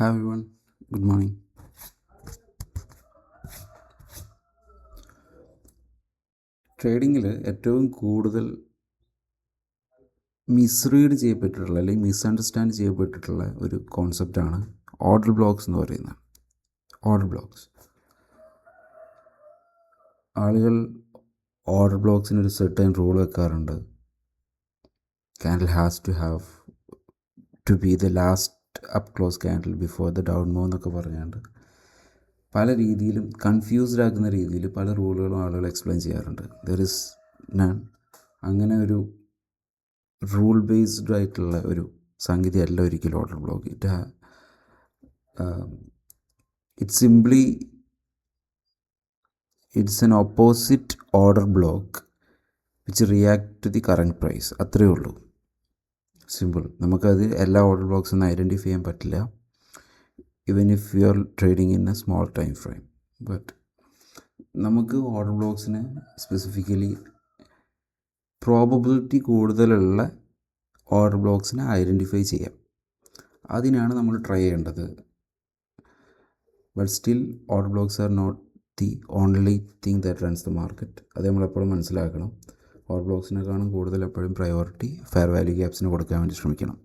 Hi everyone, good morning. ട്രേഡിങ്ങിൽ ഏറ്റവും കൂടുതൽ misread ചെയ്യപ്പെട്ടിട്ടുള്ള അല്ലെങ്കിൽ മിസ്അണ്ടർസ്റ്റാൻഡ് ചെയ്യപ്പെട്ടിട്ടുള്ള ഒരു കോൺസെപ്റ്റാണ് ഓർഡർ ബ്ലോക്സ് എന്ന് പറയുന്നത്. ഓർഡർ ബ്ലോക്സ്, ആളുകൾ ഓർഡർ ബ്ലോക്സിനൊരു സെർട്ടൻ റൂൾ വെക്കാറുണ്ട്. Candle has to be the last up close candle before the down move എന്നൊക്കെ പറഞ്ഞുകൊണ്ട് പല രീതിയിലും കൺഫ്യൂസ്ഡ് ആക്കുന്ന രീതിയിൽ പല റൂളുകളും ആളുകൾ എക്സ്പ്ലെയിൻ ചെയ്യാറുണ്ട്. There is none. അങ്ങനെ ഒരു റൂൾ ബേസ്ഡ് ആയിട്ടുള്ള ഒരു സംഗതിയല്ല ഒരിക്കലും order block. It's an opposite order block which react to the current price. അത്രയേ ഉള്ളൂ, സിമ്പിൾ. നമുക്കത് എല്ലാ ഓർഡർ ബ്ലോക്സൊന്നും ഐഡൻറ്റിഫൈ ചെയ്യാൻ പറ്റില്ല, even if you are trading in a small time frame. But നമുക്ക് ഓർഡർ ബ്ലോക്സിനെ സ്പെസിഫിക്കലി പ്രോബബിലിറ്റി കൂടുതലുള്ള ഓർഡർ ബ്ലോക്സിനെ ഐഡൻറ്റിഫൈ ചെയ്യാം. അതിനാണ് നമ്മൾ ട്രൈ ചെയ്യേണ്ടത്. But still order blocks are not the only thing that runs the market. അത് നമ്മളെപ്പോഴും മനസ്സിലാക്കണം. ഓർഡർ ബ്ലോക്സിനെക്കാളും കൂടുതൽ എപ്പോഴും പ്രയോറിറ്റി ഫെയർ വാല്യൂ ഗ്യാപ്സിന് കൊടുക്കാൻ വേണ്ടി ശ്രമിക്കണം.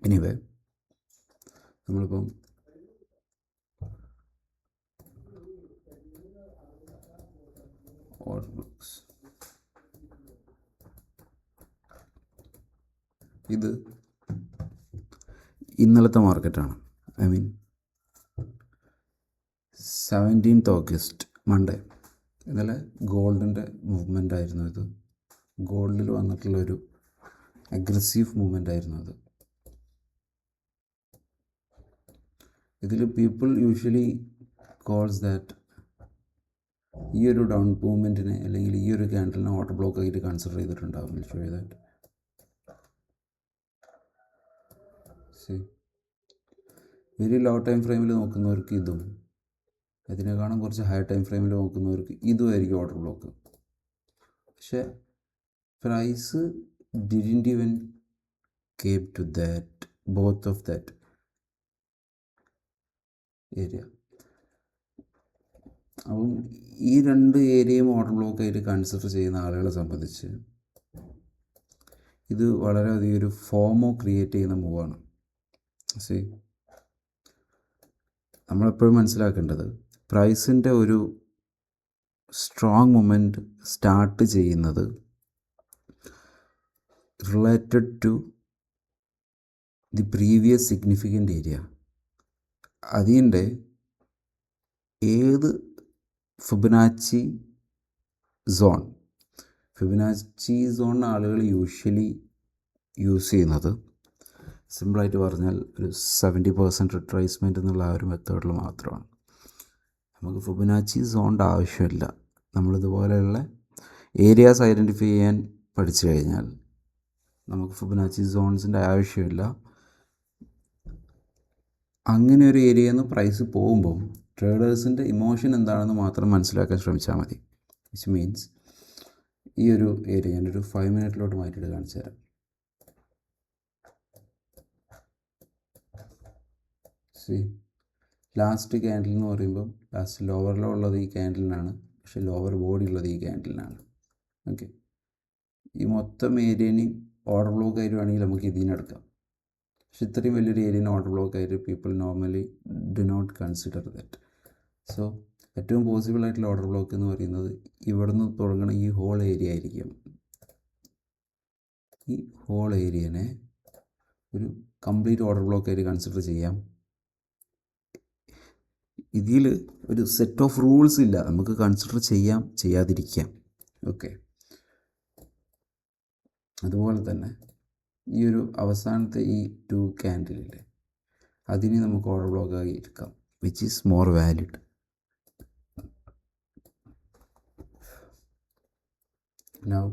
എനിവേ, നമ്മളിപ്പം ഓർഡർ ബ്ലോക്സ്, ഇത് ഇന്നലത്തെ മാർക്കറ്റാണ്. I mean 17th August Monday. ഇന്നലെ ഗോൾഡിൻ്റെ മൂവ്മെൻ്റ് ആയിരുന്നു ഇത്. ഗോൾഡിൽ വന്നിട്ടുള്ളൊരു അഗ്രസീവ് മൂവ്മെൻ്റ് ആയിരുന്നു അത്. ഇതിൽ പീപ്പിൾ യൂഷ്വലി കോൾസ് ദാറ്റ് ഈ ഒരു ഡൗൺ മൂവ്മെൻറ്റിനെ അല്ലെങ്കിൽ ഈ ഒരു ക്യാൻഡലിനെ ഓർഡർ ബ്ലോക്ക് ആയിട്ട് കൺസിഡർ ചെയ്തിട്ടുണ്ടാവും. Show you that. Very low time ഫ്രെയിമിൽ നോക്കുന്നവർക്ക് ഇതും, അതിനേക്കാളും കുറച്ച് ഹൈ ടൈം ഫ്രെയിമിൽ നോക്കുന്നവർക്ക് ഇതുമായിരിക്കും ഓർഡർ ബ്ലോക്ക്. പക്ഷേ price didn't even came to that, both of that area. അപ്പം ഈ രണ്ട് ഏരിയയും ഓർഡർ ബ്ലോക്കായിട്ട് കൺസിഡർ ചെയ്യുന്ന ആളുകളെ സംബന്ധിച്ച് ഇത് വളരെയധികം ഒരു ഫോമോ ക്രിയേറ്റ് ചെയ്യുന്ന മൂവാണ്. സി, നമ്മളെപ്പോഴും മനസ്സിലാക്കേണ്ടത് പ്രൈസിൻ്റെ ഒരു സ്ട്രോങ് മൊമെൻറ്റ് സ്റ്റാർട്ട് ചെയ്യുന്നത് related to the previous significant area. അതിൻ്റെ ഏത് ഫിബൊനാച്ചി സോൺ ആളുകൾ യൂഷ്വലി യൂസ് ചെയ്യുന്നത് സിമ്പിളായിട്ട് പറഞ്ഞാൽ ഒരു 70% റിട്രേസ്മെൻറ്റ് എന്നുള്ള ആ ഒരു മെത്തേഡിൽ മാത്രമാണ്. നമുക്ക് ഫിബൊനാച്ചി സോണിൻ്റെ ആവശ്യമില്ല. നമ്മളിതുപോലെയുള്ള ഏരിയാസ് ഐഡൻറ്റിഫൈ ചെയ്യാൻ പഠിച്ചു കഴിഞ്ഞാൽ നമുക്ക് ഫിബൊനാച്ചി സോൺസിൻ്റെ ആവശ്യമില്ല. അങ്ങനെ ഒരു ഏരിയയിൽ നിന്ന് പ്രൈസ് പോകുമ്പം ട്രേഡേഴ്സിൻ്റെ ഇമോഷൻ എന്താണെന്ന് മാത്രം മനസ്സിലാക്കാൻ ശ്രമിച്ചാൽ മതി. വിച്ച് മീൻസ് ഈ ഒരു ഏരിയ ഞാനൊരു 5 മിനിറ്റിലോട്ട് മാറ്റിയിട്ട് കാണിച്ചു തരാം. ലാസ്റ്റ് ക്യാൻഡിൽ എന്ന് പറയുമ്പം ലാസ്റ്റ് ലോവറിലോ ഉള്ളത് ഈ ക്യാൻഡിലിനാണ്, പക്ഷേ ലോവർ ബോഡി ഉള്ളത് ഈ ക്യാൻഡിലിനാണ്. ഓക്കെ, ഈ മൊത്തം ഏരിയന് ഓർഡർ ബ്ലോക്ക് ആയിട്ട് വേണമെങ്കിൽ നമുക്ക് ഇതിനെടുക്കാം. പക്ഷെ ഇത്രയും വലിയൊരു ഏരിയന് ഓർഡർ ബ്ലോക്ക് ആയിട്ട് people normally do not consider that. So ഏറ്റവും പോസിബിൾ ആയിട്ടുള്ള ഓർഡർ ബ്ലോക്ക് എന്ന് പറയുന്നത് ഇവിടുന്ന് തുടങ്ങുന്ന ഈ ഹോൾ ഏരിയ ആയിരിക്കും. ഈ ഹോൾ ഏരിയനെ ഒരു കംപ്ലീറ്റ് ഓർഡർ ബ്ലോക്ക് ആയിട്ട് കൺസിഡർ ചെയ്യാം. ഇതിൽ ഒരു സെറ്റ് ഓഫ് റൂൾസ് ഇല്ല, നമുക്ക് കൺസിഡർ ചെയ്യാം, ചെയ്യാതിരിക്കാം. ഓക്കെ, അതുപോലെ തന്നെ ഈ ഒരു അവസാനത്തെ ഈ 2 ക്യാൻഡിലില്ലേ, അതിനെ നമുക്ക് ഓർഡർ ബ്ലോക്ക് ആയി എടുക്കാം, which is more valid. Now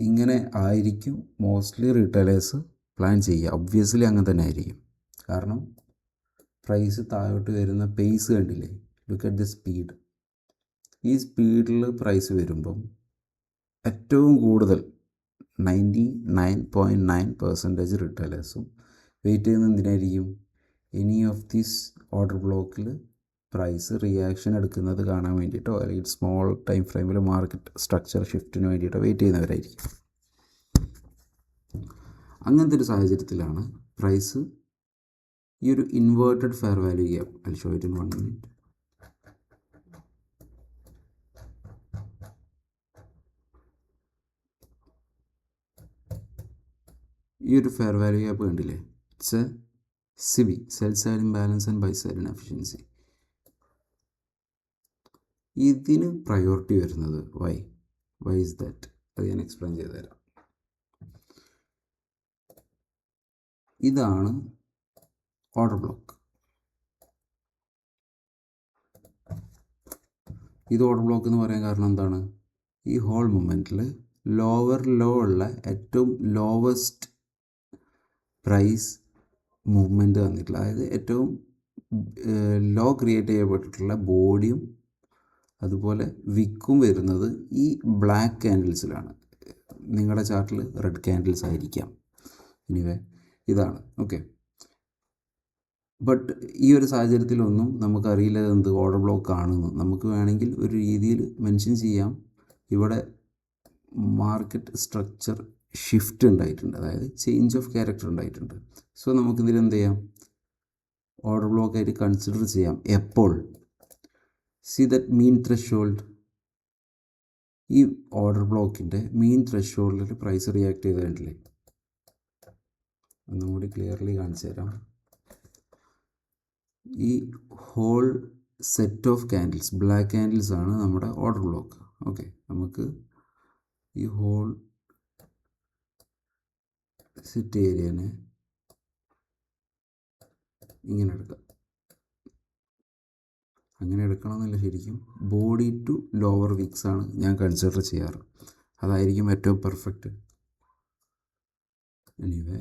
ഇങ്ങനെ ആയിരിക്കും മോസ്റ്റ്ലി റീറ്റെയിലേഴ്സ് പ്ലാൻ ചെയ്യുക. ഒബ്വിയസ്ലി അങ്ങനെ തന്നെ ആയിരിക്കും. കാരണം പ്രൈസ് താഴോട്ട് വരുന്ന പേസ് കണ്ടില്ലേ, ലുക്ക് അറ്റ് ദ സ്പീഡ്. ഈ സ്പീഡിൽ പ്രൈസ് വരുമ്പം ഏറ്റവും കൂടുതൽ 99.9% റീറ്റെയിലേഴ്സും വെയിറ്റ് ചെയ്യുന്നത് എന്തിനായിരിക്കും? എനി ഓഫ് ദീസ് ഓർഡർ ബ്ലോക്കിൽ പ്രൈസ് റിയാക്ഷൻ എടുക്കുന്നത് കാണാൻ വേണ്ടിയിട്ടോ അല്ലെങ്കിൽ സ്മോൾ ടൈം ഫ്രെയിമിൽ മാർക്കറ്റ് സ്ട്രക്ചർ ഷിഫ്റ്റിന് വേണ്ടിയിട്ടോ വെയിറ്റ് ചെയ്യുന്നവരായിരിക്കും. അങ്ങനത്തെ ഒരു സാഹചര്യത്തിലാണ് പ്രൈസ് ഈ ഒരു inverted fair value gap, I show it in 1 minute. ഈ ഒരു ഫെയർ വാല്യൂ ഗ്യാപ്പ് കണ്ടില്ലേ? It's a SIBI, sell side imbalance and buy side inefficiency. ഇതിന് പ്രയോറിറ്റി വരുന്നത് വൈ ഇസ് ദാറ്റ്? അത് ഞാൻ എക്സ്പ്ലെയിൻ ചെയ്തു തരാം. ഇതാണ് ഓർഡർ ബ്ലോക്ക്. ഇത് ഓർഡർ ബ്ലോക്ക് എന്ന് പറയാൻ കാരണം എന്താണ്? ഈ ഹോൾ മൊമെൻറ്റിൽ ലോവർ ലോ ഉള്ള ഏറ്റവും ലോവസ്റ്റ് പ്രൈസ് മൂവ്മെൻറ്റ് തന്നിട്ടുള്ള, അതായത് ഏറ്റവും ലോ ക്രിയേറ്റ് ചെയ്യപ്പെട്ടിട്ടുള്ള ബോഡിയും അതുപോലെ വിക്കും വരുന്നത് ഈ ബ്ലാക്ക് ക്യാൻഡിൽസിലാണ്. നിങ്ങളുടെ ചാർട്ടിൽ റെഡ് ക്യാൻഡിൽസ് ആയിരിക്കാം. എനിവേ ഇതാണ് ഓക്കെ. ബട്ട് ഈ ഒരു സാഹചര്യത്തിലൊന്നും നമുക്കറിയില്ല എന്ത് ഓർഡർ ബ്ലോക്ക് ആണെന്ന്. നമുക്ക് വേണമെങ്കിൽ ഒരു രീതിയിൽ മെൻഷൻ ചെയ്യാം, ഇവിടെ മാർക്കറ്റ് സ്ട്രക്ചർ ഷിഫ്റ്റ് ഉണ്ടായിട്ടുണ്ട്, അതായത് ചേഞ്ച് ഓഫ് ക്യാരക്ടർ ഉണ്ടായിട്ടുണ്ട്. സോ നമുക്കിതിൽ എന്ത് ചെയ്യാം? ഓർഡർ ബ്ലോക്ക് ആയിട്ട് കൺസിഡർ ചെയ്യാം. എപ്പോൾ? സി ദറ്റ് മീൻ ത്രെഷോൾഡ്, ഈ ഓർഡർ ബ്ലോക്കിൻ്റെ മീൻ ത്രെഷോൾഡിൽ പ്രൈസ് റിയാക്ട് ചെയ്ത് കണ്ടില്ലേ? ഒന്നും കൂടി ക്ലിയർലി കാണിച്ചു തരാം. ഈ whole set of candles, black candles ആണ് നമ്മുടെ ഓർഡർ ബ്ലോക്ക്. ഓക്കെ, നമുക്ക് ഈ ഹോൾ സെറ്റ് ഏരിയനെ ഇങ്ങനെ എടുക്കാം. അങ്ങനെ എടുക്കണമെന്നില്ല, ശരിക്കും ബോഡി ടു ലോവർ വിക്സ് ആണ് ഞാൻ കൺസിഡർ ചെയ്യാറ്. അതായിരിക്കും ഏറ്റവും പെർഫെക്റ്റ്. എനിവേ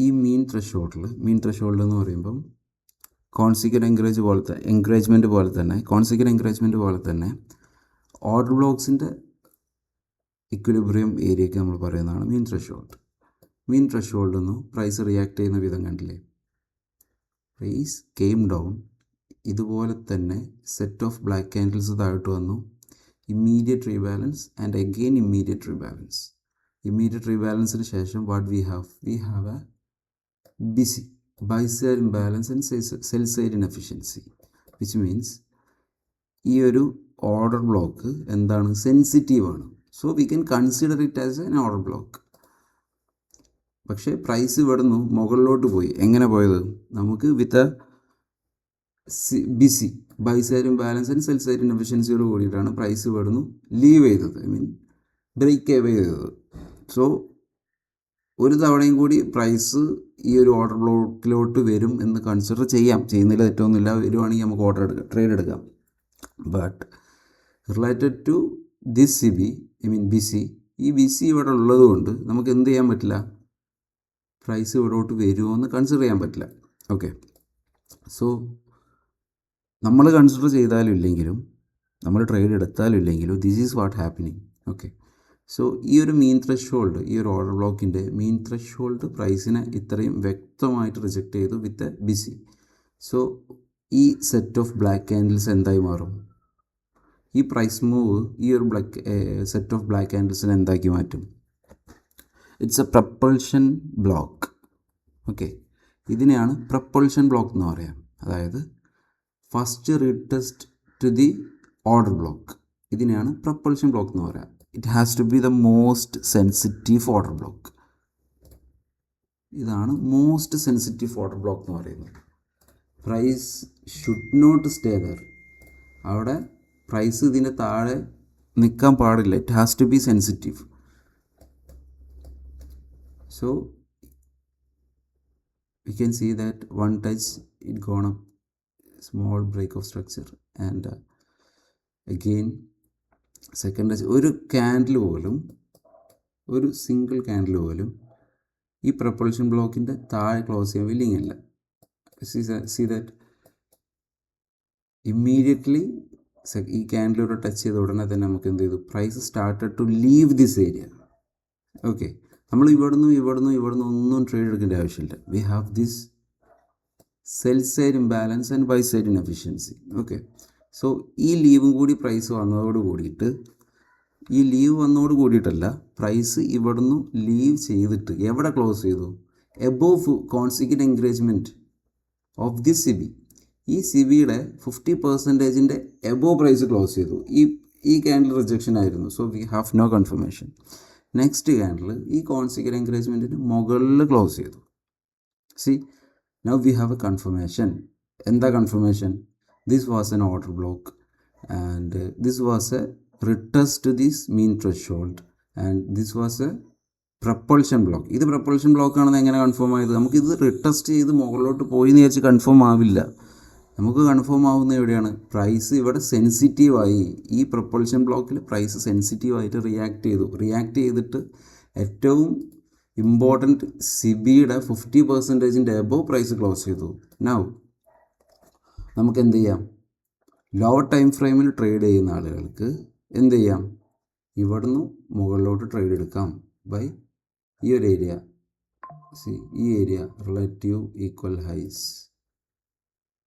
ഈ മീൻ ത്രെഷോൾഡ് എന്ന് പറയുമ്പം കോൺസിക്വൻ്റ് എൻകറേജ്മെൻറ്റ് പോലെ തന്നെ ഓർഡർ ബ്ലോക്സിൻ്റെ ഇക്വിലിബ്രിയം ഏരിയയ്ക്ക് നമ്മൾ പറയുന്നതാണ് മീൻ ത്രെഷോൾഡ് എന്ന് പ്രൈസ് റിയാക്ട് ചെയ്യുന്ന വിധം കണ്ടില്ലേ? പ്രൈസ് കെയിം ഡൗൺ, ഇതുപോലെ തന്നെ സെറ്റ് ഓഫ് ബ്ലാക്ക് ക്യാൻഡിൽസ് താഴോട്ട് വന്നു, immediate rebalance and again immediate റീബാലൻസിന് ശേഷം what we have a BISI, buy side imbalance and sell side inefficiency, which means ഈ ഒരു ഓർഡർ ബ്ലോക്ക് എന്താണ്? സെൻസിറ്റീവാണ്. So we can consider it as an order block. പക്ഷേ price ഇവിടുന്ന് മുകളിലോട്ട് പോയി. എങ്ങനെ പോയത്? നമുക്ക് with BISI, buy side imbalance and sell side ഇൻഎഫിഷ്യൻസിയോട് കൂടിയിട്ടാണ് പ്രൈസ് ഇവിടുന്ന് ലീവ് ചെയ്തത്, ഐ മീൻ ബ്രേക്ക് അവേ ചെയ്തത്. സോ ഒരു തവണയും കൂടി പ്രൈസ് ഈ ഒരു ഓർഡർ ബ്ലോക്കിലോട്ട് വരും എന്ന് കൺസിഡർ ചെയ്യാം. ചെയ്യുന്നില്ല, തെറ്റൊന്നുമില്ല. വരുവാണെങ്കിൽ നമുക്ക് ട്രേഡ് എടുക്കാം. But related to this SIBI, I mean BISI, ഈ ബിസി ഇവിടെ ഉള്ളത് കൊണ്ട് നമുക്ക് എന്ത് ചെയ്യാൻ പറ്റില്ല? പ്രൈസ് ഇവിടോട്ട് വരുമോ എന്ന് കൺസിഡർ ചെയ്യാൻ പറ്റില്ല. ഓക്കെ, സോ നമ്മൾ കൺസിഡർ ചെയ്താലും ഇല്ലെങ്കിലും, നമ്മൾ ട്രേഡ് എടുത്താലും ഇല്ലെങ്കിലും, this is what happening. Okay, so ഈ ഒരു മീൻ ത്രെഷോൾഡ്, ഈ ഒരു ഓർഡർ ബ്ലോക്കിൻ്റെ മീൻ ത്രെഷോൾഡ് പ്രൈസിനെ ഇത്രയും വ്യക്തമായിട്ട് റിജക്റ്റ് ചെയ്തു വിത്ത് എ ബിസി. സോ ഈ സെറ്റ് ഓഫ് ബ്ലാക്ക് ക്യാൻഡിൽസ് എന്തായി മാറും? ഈ പ്രൈസ് മൂവ് ഈ ഒരു സെറ്റ് ഓഫ് ബ്ലാക്ക് ക്യാൻഡിൽസിനെ എന്താക്കി മാറ്റും? It's a propulsion block. Okay, ഇതിനെയാണ് പ്രപ്പൾഷൻ ബ്ലോക്ക് എന്ന് പറയാം. അതായത് first retest to the order block, ഇതിനെയാണ് പ്രപ്പൾഷൻ ബ്ലോക്ക് എന്ന് പറയാം. It has to be the most sensitive order block. ഇതാണ് മോസ്റ്റ് സെൻസിറ്റീവ് ഓർഡർ ബ്ലോക്ക് എന്ന് പറയുന്നത്. Price should not stay there. അവിടെ പ്രൈസ് ഇതിൻ്റെ താഴെ നിൽക്കാൻ പാടില്ല. It has to be sensitive. So we can see that one touch it gone up, small break of structure, and again second touch. ഒരു candle പോലും, ഒരു സിംഗിൾ ക്യാൻഡിൽ പോലും ഈ പ്രപ്പൾഷൻ ബ്ലോക്കിൻ്റെ താഴെ ക്ലോസ് ചെയ്യാൻ വില്ലിങ് അല്ല. സി ദാറ്റ് ഇമ്മീഡിയറ്റ്ലി ഈ ക്യാൻഡിലൂടെ touch ചെയ്ത ഉടനെ തന്നെ നമുക്ക് എന്ത് ചെയ്തു? Price started to leave this area. Okay, നമ്മൾ ഇവിടുന്ന് ഒന്നും ട്രേഡ് എടുക്കേണ്ട ആവശ്യമില്ല. We have this sell side imbalance and buy side inefficiency. Okay, so ഈ ലീവും കൂടി പ്രൈസ് വന്നതോട് കൂടിയിട്ട്, ഈ ലീവ് വന്നതോട് കൂടിയിട്ടല്ല, പ്രൈസ് ഇവിടുന്ന് ലീവ് ചെയ്തിട്ട് എവിടെ ക്ലോസ് ചെയ്തു? Above consequent encroachment of this CB. ഈ സിബിയുടെ 50% എബോവ് പ്രൈസ് ക്ലോസ് ചെയ്തു. ഈ ക്യാൻഡിൽ റിജക്ഷൻ ആയിരുന്നു. So we have no confirmation. Next candle ഈ കോൺസിക്വൻ്റ് എൻകറേജ്മെൻറ്റിന് മുകളിൽ ക്ലോസ് ചെയ്തു. See, now we have a confirmation. എന്താ confirmation? This was an order block and this was a retest to this mean threshold and this was a propulsion block. ഇത് propulsion ബ്ലോക്കാണെന്ന് എങ്ങനെ confirm ആയത്? നമുക്കിത് റിട്ടസ്റ്റ് ചെയ്ത് മുകളിലോട്ട് പോയി എന്ന് വിചാരിച്ച് കൺഫേം ആവില്ല. നമുക്ക് കൺഫേം ആവുന്ന എവിടെയാണ്? പ്രൈസ് ഇവിടെ സെൻസിറ്റീവായി. ഈ പ്രപ്പൾഷൻ ബ്ലോക്കിൽ പ്രൈസ് സെൻസിറ്റീവായിട്ട് റിയാക്ട് ചെയ്തിട്ട് ഏറ്റവും ഇമ്പോർട്ടൻറ്റ് സിബിയുടെ 50% എബോവ് പ്രൈസ് ക്ലോസ് ചെയ്തു. നൗ നമുക്ക് എന്ത് ചെയ്യാം? ലോവർ ടൈം ഫ്രെയിമിൽ ട്രേഡ് ചെയ്യുന്ന ആളുകൾക്ക് എന്ത് ചെയ്യാം? ഇവിടുന്ന് മുകളിലോട്ട് ട്രേഡ് എടുക്കാം ബൈ ഈ ഒരു ഏരിയ. ഈ ഏരിയ റിലേറ്റീവ് ഈക്വൽ ഹൈസ്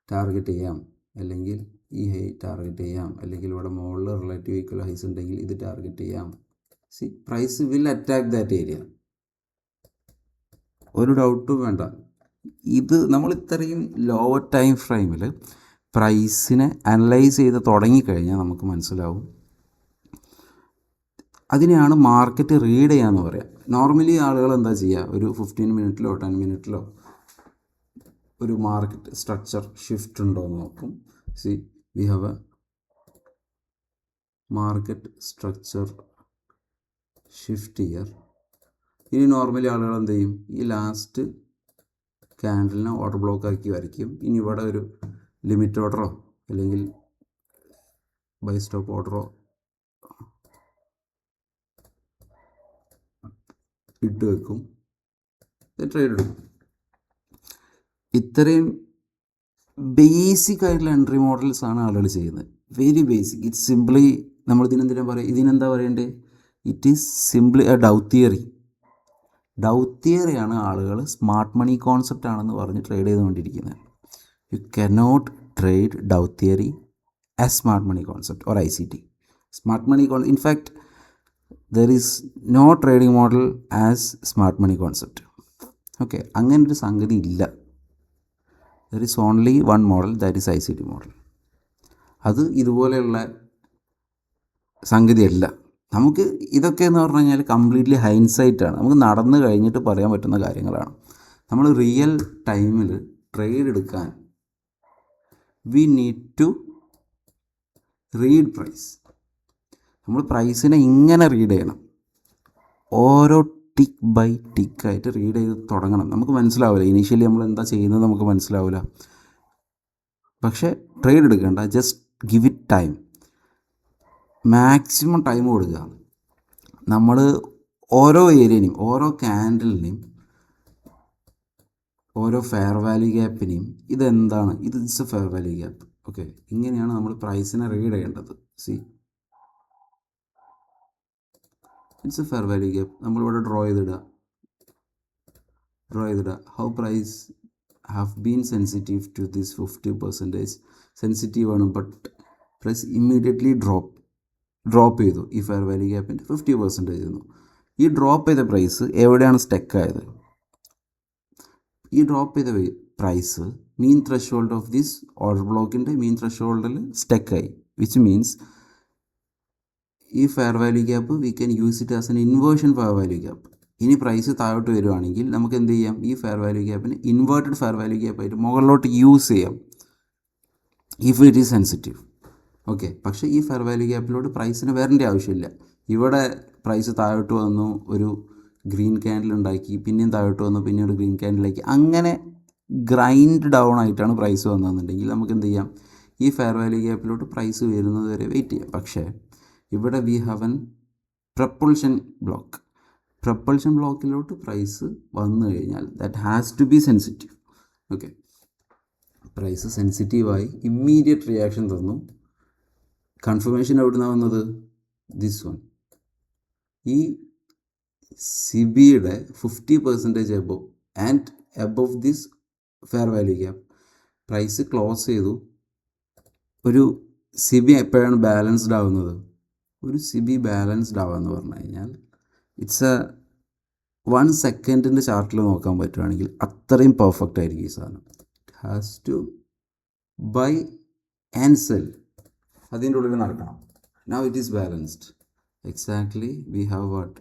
ടാർഗറ്റ് ചെയ്യാം, അല്ലെങ്കിൽ ഈ ഹൈ ടാർഗറ്റ് ചെയ്യാം, അല്ലെങ്കിൽ ഇവിടെ മുകളിൽ റിലേറ്റീവ് ഈക്വൽ ഹൈസ് ഉണ്ടെങ്കിൽ ഇത് ടാർഗറ്റ് ചെയ്യാം. Price will attack that area. ഒരു ഡൗട്ടും വേണ്ട. ഇത് നമ്മൾ ഇത്രയും ലോവർ ടൈം ഫ്രെയിമിൽ പ്രൈസിനെ അനലൈസ് ചെയ്ത് തുടങ്ങിക്കഴിഞ്ഞാൽ നമുക്ക് മനസ്സിലാവും. അതിനെയാണ് മാർക്കറ്റ് റീഡ് ചെയ്യാന്ന് പറയാം. നോർമലി ആളുകൾ എന്താ ചെയ്യുക? ഒരു 15 മിനിറ്റിലോ 10 മിനിറ്റിലോ ഒരു മാർക്കറ്റ് സ്ട്രക്ചർ ഷിഫ്റ്റ് ഉണ്ടോ എന്ന് നോക്കും. V have A market structure shift year. ഇനി നോർമലി ആളുകൾ എന്ത് ചെയ്യും? ഈ ലാസ്റ്റ് ക്യാൻഡലിനെ ഓർഡർ ബ്ലോക്ക് ആക്കി വരയ്ക്കും. ഇനി ഇവിടെ ഒരു ലിമിറ്റ് ഓർഡറോ അല്ലെങ്കിൽ ബൈ സ്റ്റോപ്പ് ഓർഡറോ ഇട്ട് വെക്കും, ട്രേഡ് എടുക്കും. ഇത്രയും ബേസിക് ആയിട്ടുള്ള എൻട്രി മോഡൽസ് ആണ് ആളുകൾ ചെയ്യുന്നത്. Very basic. ഇറ്റ്സ് സിംപ്ലി, നമ്മൾ ഇതിനെന്താ പറയേണ്ടത്? It is simply a Dow തിയറിയാണ് ആളുകൾ സ്മാർട്ട് മണി കോൺസെപ്റ്റ് ആണെന്ന് പറഞ്ഞ് ട്രേഡ് ചെയ്തുകൊണ്ടിരിക്കുന്നത്. You cannot trade Dow theory as smart money concept or ICT. Smart money in fact there is no trading model as smart money concept. Okay, അങ്ങനെ ഒരു സംഗതി ഇല്ല. there is only one model, that is ICT model. അത് ഇതുപോലെയുള്ള സംഗതിയല്ല. നമുക്ക് ഇതൊക്കെ എന്ന് പറഞ്ഞു കഴിഞ്ഞാൽ കംപ്ലീറ്റ്ലി ഹൈൻസൈറ്റാണ്. നമുക്ക് നടന്നു കഴിഞ്ഞിട്ട് പറയാൻ പറ്റുന്ന കാര്യങ്ങളാണ്. നമ്മൾ റിയൽ ടൈമിൽ ട്രേഡ് എടുക്കാൻ we need to read price. നമ്മൾ പ്രൈസിനെ ഇങ്ങനെ റീഡ് ചെയ്യണം. ഓരോ ടിക്ക് ബൈ ടിക്കായിട്ട് റീഡ് ചെയ്ത് തുടങ്ങണം. നമുക്ക് മനസ്സിലാവില്ല ഇനീഷ്യലി നമ്മൾ എന്താ ചെയ്യുന്നത്, നമുക്ക് മനസ്സിലാവില്ല. പക്ഷേ ട്രേഡ് എടുക്കേണ്ട, just give it time. Maximum time കൊടുക്കുക. നമ്മൾ ഓരോ ഏരിയനെയും ഓരോ ക്യാൻഡലിനെയും ഓരോ ഫെയർ വാല്യൂ ഗ്യാപ്പിനെയും ഇതെന്താണ്, it's a fair value gap. Okay, ഇങ്ങനെയാണ് നമ്മൾ പ്രൈസിനെ റീഡ് ചെയ്യേണ്ടത്. It's a fair value gap. നമ്മളിവിടെ ഡ്രോ ചെയ്തിടുക. How price have been sensitive to this 50% sensitive ആണ്, ബട്ട് പ്രൈസ് ഇമ്മീഡിയറ്റ്ലി ഡ്രോപ്പ് ചെയ്തു. ഈ ഫെയർ വാല്യൂ ഗ്യാപ്പിൻ്റെ 50% ആയിരുന്നു. ഈ ഡ്രോപ്പ് ചെയ്ത പ്രൈസ് എവിടെയാണ് സ്റ്റക്കായത്? ഈ ഡ്രോപ്പ് ചെയ്ത price mean threshold of this order ബ്ലോക്കിൻ്റെ മീൻ ത്രെഷോൾഡിൽ സ്റ്റക്കായി, വിച്ച് മീൻസ് ഈ fair value gap we can use it as an inversion fair value gap. ഇനി പ്രൈസ് താഴോട്ട് വരുവാണെങ്കിൽ നമുക്ക് എന്ത് ചെയ്യാം? ഈ ഫെയർ വാല്യൂ ഗ്യാപ്പിന് ഇൻവേർട്ടഡ് ഫെയർ വാല്യൂ ഗ്യാപ്പായിട്ട് മുകളിലോട്ട് യൂസ് ചെയ്യാം if it is sensitive. Okay, പക്ഷേ ഈ ഫെയർ വാല്യൂ ഗ്യാപ്പിലോട്ട് പ്രൈസിന് വരേണ്ട ആവശ്യമില്ല. ഇവിടെ പ്രൈസ് താഴോട്ട് വന്നു, ഒരു ഗ്രീൻ ക്യാൻഡിൽ ഉണ്ടാക്കി, പിന്നെയും താഴോട്ട് വന്നു, പിന്നെ ഒരു ഗ്രീൻ ക്യാൻഡിലാക്കി, അങ്ങനെ ഗ്രൈൻഡ് ഡൗൺ ആയിട്ടാണ് പ്രൈസ് വന്നതെന്നുണ്ടെങ്കിൽ നമുക്ക് എന്ത് ചെയ്യാം? ഈ ഫെയർ വാല്യൂ ഗ്യാപ്പിലോട്ട് പ്രൈസ് വരുന്നത് വരെ വെയിറ്റ് ചെയ്യാം. പക്ഷേ ഇവിടെ വി ഹാവ് എൻ പ്രപ്പൾഷൻ ബ്ലോക്കിലോട്ട് പ്രൈസ് വന്നു കഴിഞ്ഞാൽ that has to be sensitive. Okay, price സെൻസിറ്റീവായി ഇമ്മീഡിയറ്റ് റിയാക്ഷൻ തന്നു. കൺഫർമേഷൻ എവിടെ നിന്നാണ് വന്നത്? This one. ഈ സിബിയുടെ 50% above and above this fair value gap. Price close ചെയ്തു. ഒരു സിബി എപ്പോഴാണ് ബാലൻസ്ഡ് ആവുന്നത്? ഒരു സിബി ബാലൻസ്ഡ് ആവാന്ന് പറഞ്ഞു കഴിഞ്ഞാൽ ഇറ്റ്സ് എ 1 സെക്കൻഡിൻ്റെ ചാർട്ടിൽ നോക്കാൻ പറ്റുവാണെങ്കിൽ അത്രയും പെർഫെക്റ്റ് ആയിരിക്കും ഈ സാധനം. It has to buy and sell, അതിൻ്റെ ഉള്ളിൽ നടക്കണം. Now it is balanced. Exactly we have what?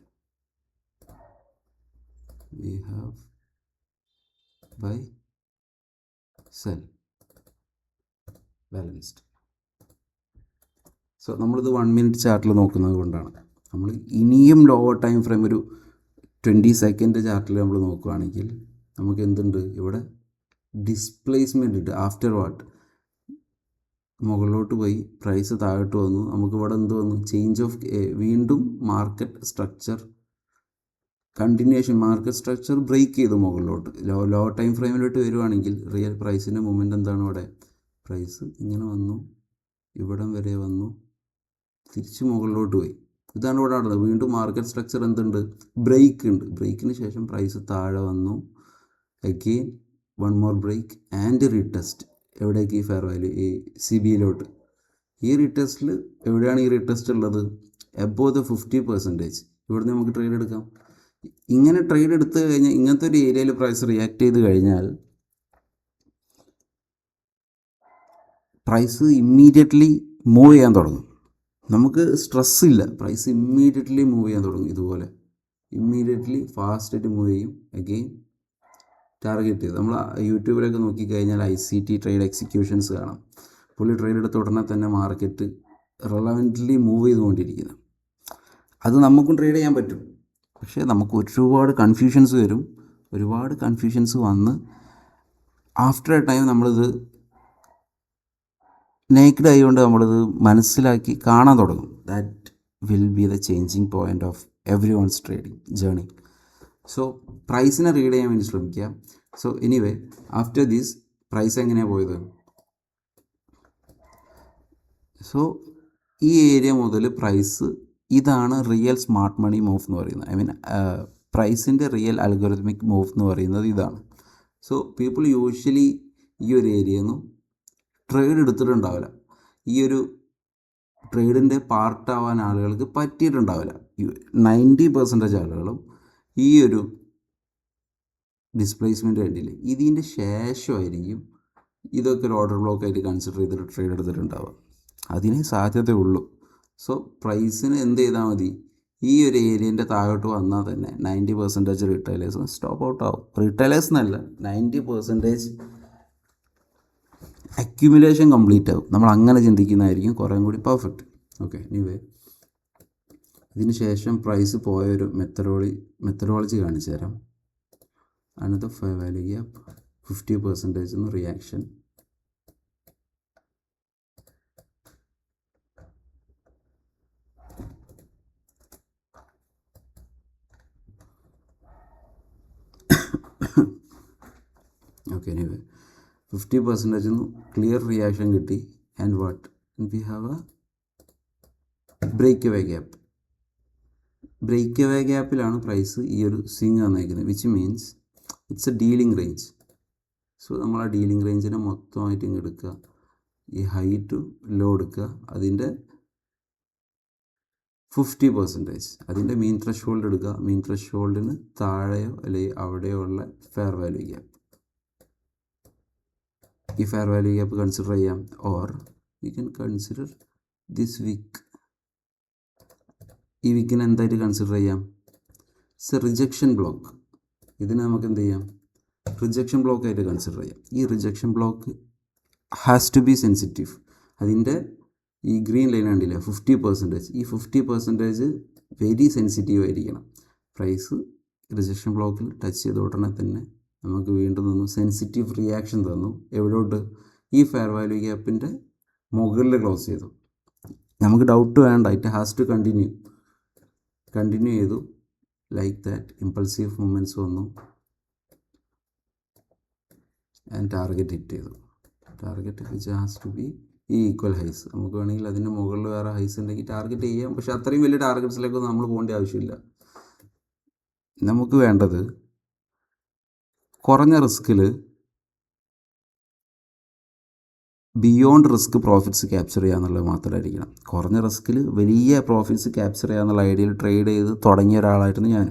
We have buy sell balanced. So നമ്മളിത് 1 മിനിറ്റ് ചാർട്ടിൽ നോക്കുന്നത് കൊണ്ടാണ്. നമ്മൾ ഇനിയും ലോവർ ടൈം ഫ്രെയിം ഒരു 20 സെക്കൻഡ് ചാർട്ടിൽ നമ്മൾ നോക്കുകയാണെങ്കിൽ നമുക്ക് എന്തുണ്ട് ഇവിടെ? ഡിസ്പ്ലേസ്മെൻ്റ് ഉണ്ട്. After what? മുകളിലോട്ട് പോയി പ്രൈസ് താഴോട്ട് വന്നു. നമുക്ക് ഇവിടെ എന്ത് വന്നു? ചേഞ്ച് ഓഫ്, വീണ്ടും market structure continuation. Market structure break ചെയ്തു മുകളിലോട്ട്. ലോ ടൈം ഫ്രെയിമിലോട്ട് വരുവാണെങ്കിൽ റിയൽ പ്രൈസിൻ്റെ മൂവ്മെൻറ്റ് എന്താണ് ഇവിടെ? പ്രൈസ് ഇങ്ങനെ വന്നു, ഇവിടം വരെ വന്നു, തിരിച്ച് മുകളിലോട്ട് പോയി. ഇതാണ് ഇവിടെ നടന്നത്. വീണ്ടും മാർക്കറ്റ് സ്ട്രക്ചർ എന്തുണ്ട്? ബ്രേക്ക് ഉണ്ട്. ബ്രേക്കിന് ശേഷം പ്രൈസ് താഴെ വന്നു, again 1 more break and retest. എവിടേക്ക്? ഈ ഫെയർ വാല്യൂ, ഈ സിബിയിലോട്ട്. ഈ റീടെസ്റ്റിൽ എവിടെയാണ് ഈ റീടെസ്റ്റ് ഉള്ളത്? Above the 50%. ഇവിടുന്ന് നമുക്ക് ട്രേഡ് എടുക്കാം. ഇങ്ങനെ ട്രേഡ് എടുത്ത് കഴിഞ്ഞാൽ, ഇങ്ങനത്തെ ഒരു ഏരിയയിൽ പ്രൈസ് റിയാക്ട് ചെയ്ത് കഴിഞ്ഞാൽ പ്രൈസ് ഇമ്മീഡിയറ്റ്ലി മൂവ് ചെയ്യാൻ തുടങ്ങും. നമുക്ക് സ്ട്രെസ് ഇല്ല. പ്രൈസ് ഇമ്മീഡിയറ്റ്ലി മൂവ് ചെയ്യാൻ തുടങ്ങും. ഇതുപോലെ ഇമ്മീഡിയറ്റ്ലി ഫാസ്റ്റായിട്ട് മൂവ് ചെയ്യും. അഗെയിൻ ടാർഗറ്റ് ചെയ്ത് നമ്മൾ യൂട്യൂബിലൊക്കെ നോക്കിക്കഴിഞ്ഞാൽ ICT ട്രേഡ് എക്സിക്യൂഷൻസ് കാണാം. പുള്ളി ട്രേഡ് എടുത്ത ഉടനെ തന്നെ മാർക്കറ്റ് റെലവൻ്റ്ലി മൂവ് ചെയ്തുകൊണ്ടിരിക്കുന്നത്. അത് നമുക്കും ട്രേഡ് ചെയ്യാൻ പറ്റും. പക്ഷേ നമുക്ക് ഒരുപാട് കൺഫ്യൂഷൻസ് വരും. ഒരുപാട് കൺഫ്യൂഷൻസ് വന്ന് ആഫ്റ്റർ എ ടൈം നമ്മളിത് നേക്ഡ് ആയതുകൊണ്ട് നമ്മളിത് മനസ്സിലാക്കി കാണാൻ തുടങ്ങും. That will be the changing point of every one's trading journey. So പ്രൈസിനെ റീഡ് ചെയ്യാൻ വേണ്ടി ശ്രമിക്കുക. So anyway, after this price എങ്ങനെയാണ് പോയത്? സോ ഈ ഏരിയ മുതൽ പ്രൈസ്, ഇതാണ് റിയൽ സ്മാർട്ട് മണി മൂവ് എന്ന് പറയുന്നത്. ഐ മീൻ പ്രൈസിൻ്റെ റിയൽ അൽഗോരിതമിക് മൂവ് എന്ന് പറയുന്നത് ഇതാണ്. സോ പീപ്പിൾ യൂഷ്വലി ഈ ഒരു ഏരിയയിൽ നിന്നും ട്രേഡ് എടുത്തിട്ടുണ്ടാവില്ല. ഈ ഒരു ട്രേഡിൻ്റെ പാർട്ടാവാൻ ആളുകൾക്ക് പറ്റിയിട്ടുണ്ടാവില്ല. 90% ആളുകളും ഈ ഒരു ഡിസ്പ്ലേസ്മെൻറ്റ് കണ്ടില്ലേ, ഇതിൻ്റെ ശേഷമായിരിക്കും ഇതൊക്കെ ഒരു ഓർഡർ ബ്ലോക്ക് ആയിട്ട് കൺസിഡർ ചെയ്തിട്ട് ട്രേഡ് എടുത്തിട്ടുണ്ടാവുക. അതിനെ സാധ്യതയുള്ളൂ. സോ പ്രൈസിന് എന്ത് ചെയ്താൽ മതി? ഈ ഒരു ഏരിയൻ്റെ താഴോട്ട് വന്നാൽ തന്നെ 90% റീറ്റെയിലേഴ്സ് സ്റ്റോപ്പ് ഔട്ട് ആവും. റീറ്റെയിലേഴ്സ് എന്നല്ല, 90% അക്യുമുലേഷൻ കംപ്ലീറ്റ് ആവും. നമ്മൾ അങ്ങനെ ചിന്തിക്കുന്നതായിരിക്കും കുറേ കൂടി പെർഫെക്റ്റ്. ഓക്കെ, എനിവേ, ഇതിന് ശേഷം പ്രൈസ് പോയൊരു മെത്തഡോളജി കാണിച്ചു തരാം. അനദർ ഫെയർ വാല്യൂ ഗ്യാപ്പ് 50% എന്ന് reaction. Okay, anyway 50% clear reaction കിട്ടി. And what? We have a break away gap. Break away ഗ്യാപ്പിലാണ് പ്രൈസ് ഈ ഒരു സ്വിങ് വന്നേക്കുന്നത്, which means it's a dealing range. So നമ്മൾ ആ ഡീലിംഗ് റേഞ്ചിനെ മൊത്തമായിട്ട് ഇങ്ങ് എടുക്കുക. ഈ ഹൈ ടു ലോ എടുക്കുക. അതിൻ്റെ 50%, അതിൻ്റെ മീൻ ത്രഷ് എടുക്കുക. മീൻ ത്രഷ് താഴെയോ അല്ലെങ്കിൽ അവിടെയോ ഉള്ള ഫെയർ വാല്യൂ ഗ്യാപ്പ്. ഈ ഫെയർ വാല്യൂ ഗ്യാപ്പ് കൺസിഡർ ചെയ്യാം. Or we can consider this week. ഈ വീക്കിനെ എന്തായിട്ട് കൺസിഡർ ചെയ്യാം? It's a rejection block. ഇതിനെ നമുക്ക് എന്ത് ചെയ്യാം? റിജക്ഷൻ ബ്ലോക്ക് ആയിട്ട് കൺസിഡർ ചെയ്യാം. ഈ rejection block has to be sensitive. അതിൻ്റെ ഈ ഗ്രീൻ ലൈൻ കണ്ടില്ല, 50%. ഈ 50% വെരി സെൻസിറ്റീവ് ആയിരിക്കണം. പ്രൈസ് റിജക്ഷൻ ബ്ലോക്കിൽ ടച്ച് ചെയ്ത ഉടനെ തന്നെ നമുക്ക് വീണ്ടും തന്നു, സെൻസിറ്റീവ് റിയാക്ഷൻ തന്നു. എവിടോട്ട്? ഈ ഫെയർ വാല്യൂ ഗ്യാപ്പിൻ്റെ മുകളിൽ ക്ലോസ് ചെയ്തു. നമുക്ക് ഡൗട്ട് വേണ്ട, ഇറ്റ് ഹാസ് ടു കണ്ടിന്യൂ ചെയ്തു. ലൈക്ക് ദാറ്റ് ഇമ്പൾസീവ് മൂവ്മെൻറ്റ്സ് വന്നു ആൻഡ് ടാർഗറ്റ് ഹിറ്റ് ചെയ്തു. Target which has to be ഈ ഈക്വൽ ഹൈസ്. നമുക്ക് വേണമെങ്കിൽ അതിൻ്റെ മുകളിൽ വേറെ ഹൈസ് ഉണ്ടെങ്കിൽ ടാർഗറ്റ് ചെയ്യാം. പക്ഷേ അത്രയും വലിയ ടാർഗറ്റ്സിലേക്കൊന്നും നമ്മൾ പോകേണ്ട ആവശ്യമില്ല. നമുക്ക് വേണ്ടത് കുറഞ്ഞ റിസ്കിൽ ബിയോണ്ട് റിസ്ക് പ്രോഫിറ്റ്സ് ക്യാപ്ചർ ചെയ്യുക എന്നുള്ളത് മാത്രമായിരിക്കണം. കുറഞ്ഞ റിസ്കിൽ വലിയ പ്രോഫിറ്റ്സ് ക്യാപ്ചർ ചെയ്യുക എന്നുള്ള ഐഡിയയിൽ ട്രേഡ് ചെയ്ത് തുടങ്ങിയ ഒരാളായിരുന്നു ഞാൻ.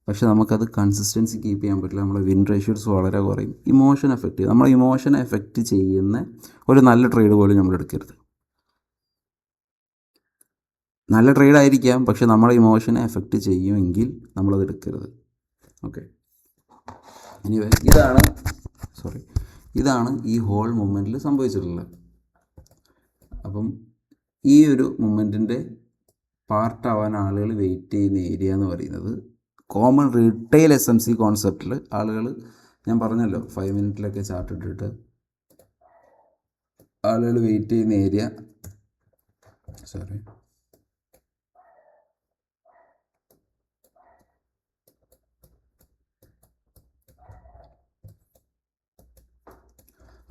പക്ഷേ നമുക്കത് കൺസിസ്റ്റൻസി കീപ്പ് ചെയ്യാൻ പറ്റില്ല. നമ്മുടെ വിൻ റേഷ്യോസ് വളരെ കുറയും. ഇമോഷൻ എഫക്റ്റ് ചെയ്യും. നമ്മളെ ഇമോഷനെ എഫക്റ്റ് ചെയ്യുന്ന ഒരു നല്ല ട്രേഡ് പോലും നമ്മൾ എടുക്കരുത്. നല്ല ട്രേഡ് ആയിരിക്കാം, പക്ഷെ നമ്മളെ ഇമോഷനെ എഫക്റ്റ് ചെയ്യുമെങ്കിൽ നമ്മളത് എടുക്കരുത്. ഓക്കെ, എനിവേ ഇതാണ് ഈ ഹോൾ മൂവ്മെൻറ്റിൽ സംഭവിച്ചിട്ടുള്ളത്. അപ്പം ഈ ഒരു മൂവ്മെൻറ്റിൻ്റെ പാർട്ടാവാൻ ആളുകൾ വെയിറ്റ് ചെയ്യുന്ന ഏരിയ എന്ന് പറയുന്നത് കോമൺ റീറ്റെയിൽ SMC കോൺസെപ്റ്റിൽ ആളുകൾ, ഞാൻ പറഞ്ഞല്ലോ 5 മിനിറ്റിലൊക്കെ ചാർട്ട് ഇട്ടിട്ട് ആളുകൾ വെയിറ്റ് ചെയ്യുന്ന ഏരിയ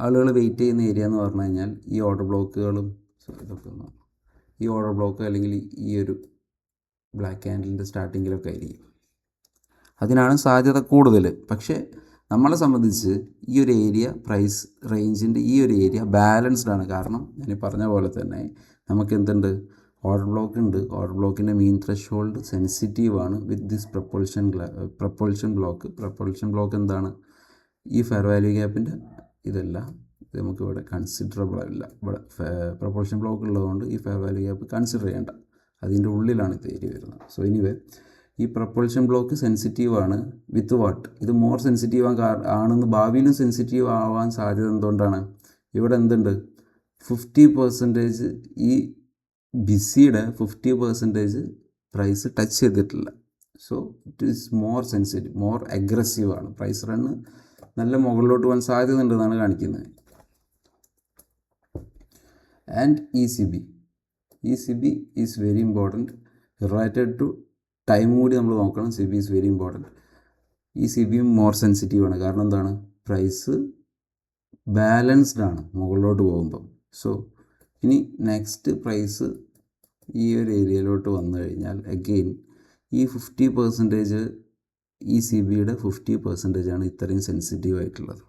ആളുകൾ വെയിറ്റ് ചെയ്യുന്ന ഏരിയ എന്ന് പറഞ്ഞു കഴിഞ്ഞാൽ ഈ ഓർഡർ ബ്ലോക്കുകളും ഈ ഓർഡർ ബ്ലോക്ക് അല്ലെങ്കിൽ ഈ ഒരു ബ്ലാക്ക് ക്യാൻഡലിൻ്റെ സ്റ്റാർട്ടിങ്ങിലൊക്കെ ആയിരിക്കും. അതിനാണ് സാധ്യത കൂടുതൽ. പക്ഷേ നമ്മളെ സംബന്ധിച്ച് ഈ ഒരു ഏരിയ, പ്രൈസ് റേഞ്ചിൻ്റെ ഈ ഒരു ഏരിയ ബാലൻസ്ഡ് ആണ്. കാരണം ഞാൻ പറഞ്ഞ പോലെ തന്നെ നമുക്ക് എന്തുണ്ട്, ഓർഡർ ബ്ലോക്ക് ഉണ്ട്. ഓർഡർ ബ്ലോക്കിൻ്റെ മീൻ ത്രെഷോൾഡ് സെൻസിറ്റീവാണ് വിത്ത് ദിസ് പ്രൊപ്പൾഷൻ ബ്ലോക്ക് എന്താണ്, ഈ ഫെയർ വാല്യൂ ഗ്യാപ്പിൻ്റെ ഇതല്ല, ഇത് നമുക്ക് ഇവിടെ കൺസിഡറബിൾ അല്ല. ഇവിടെ പ്രൊപ്പൾഷൻ ബ്ലോക്ക് ഉള്ളതുകൊണ്ട് ഈ ഫെയർ വാല്യൂ ഗ്യാപ്പ് കൺസിഡർ ചെയ്യേണ്ട, അതിൻ്റെ ഉള്ളിലാണ് ഇത് ഏരിയ വരുന്നത്. സോ എനിവേ ഈ പ്രൊപ്പൾഷൻ ബ്ലോക്ക് സെൻസിറ്റീവാണ് വിത്ത് വാട്ട്, ഇത് മോർ സെൻസിറ്റീവ് ആണെന്ന് ഭാവിയിലും സെൻസിറ്റീവ് ആവാൻ സാധ്യത എന്തുകൊണ്ടാണ്, ഇവിടെ എന്തുണ്ട് 50% ഈ ബിസിയുടെ 50% പ്രൈസ് ടച്ച് ചെയ്തിട്ടില്ല. So it is more sensitive, more അഗ്രസീവാണ്. പ്രൈസ് റണ്ണ് നല്ല മുകളിലോട്ട് പോകാൻ സാധ്യത ഉണ്ടെന്നാണ് കാണിക്കുന്നത്. And ECB is very important related to time കൂടി നമ്മൾ നോക്കണം. CB is very important. ECBയും മോർ സെൻസിറ്റീവാണ്. കാരണം എന്താണ്, പ്രൈസ് ബാലൻസ്ഡ് ആണ് മുകളിലോട്ട് പോകുമ്പം. സോ ഇനി നെക്സ്റ്റ് പ്രൈസ് ഈ ഒരു ഏരിയയിലോട്ട് വന്നു കഴിഞ്ഞാൽ അഗെയിൻ ഈ 50% ECBയുടെ 50% ആണ് ഇത്രയും സെൻസിറ്റീവ് ആയിട്ടുള്ളത്.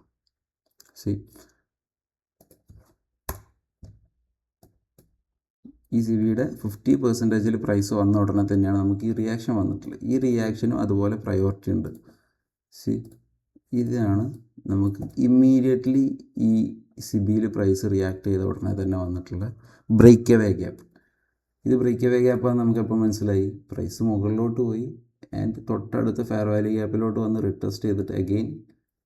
ECBയുടെ 50% പ്രൈസ് വന്ന ഉടനെ തന്നെയാണ് നമുക്ക് ഈ റിയാക്ഷൻ വന്നിട്ടുള്ളത്. ഈ റിയാക്ഷനും അതുപോലെ പ്രയോറിറ്റി ഉണ്ട്. ഇതാണ് നമുക്ക് ഇമ്മീഡിയറ്റ്ലി ഈ CBയിൽ പ്രൈസ് റിയാക്ട് ചെയ്ത ഉടനെ തന്നെ വന്നിട്ടുള്ള ബ്രേക്ക് അവേ ഗ്യാപ്പ്. ഇത് ബ്രേക്ക് അവേ ഗ്യാപ്പാണ് നമുക്കെപ്പോൾ മനസ്സിലായി, പ്രൈസ് മുകളിലോട്ട് പോയി ആൻഡ് തൊട്ടടുത്ത ഫെയർ വാല്യൂ ഗ്യാപ്പിലോട്ട് വന്ന് റിട്രസ്റ്റ് ചെയ്തിട്ട് അഗെയിൻ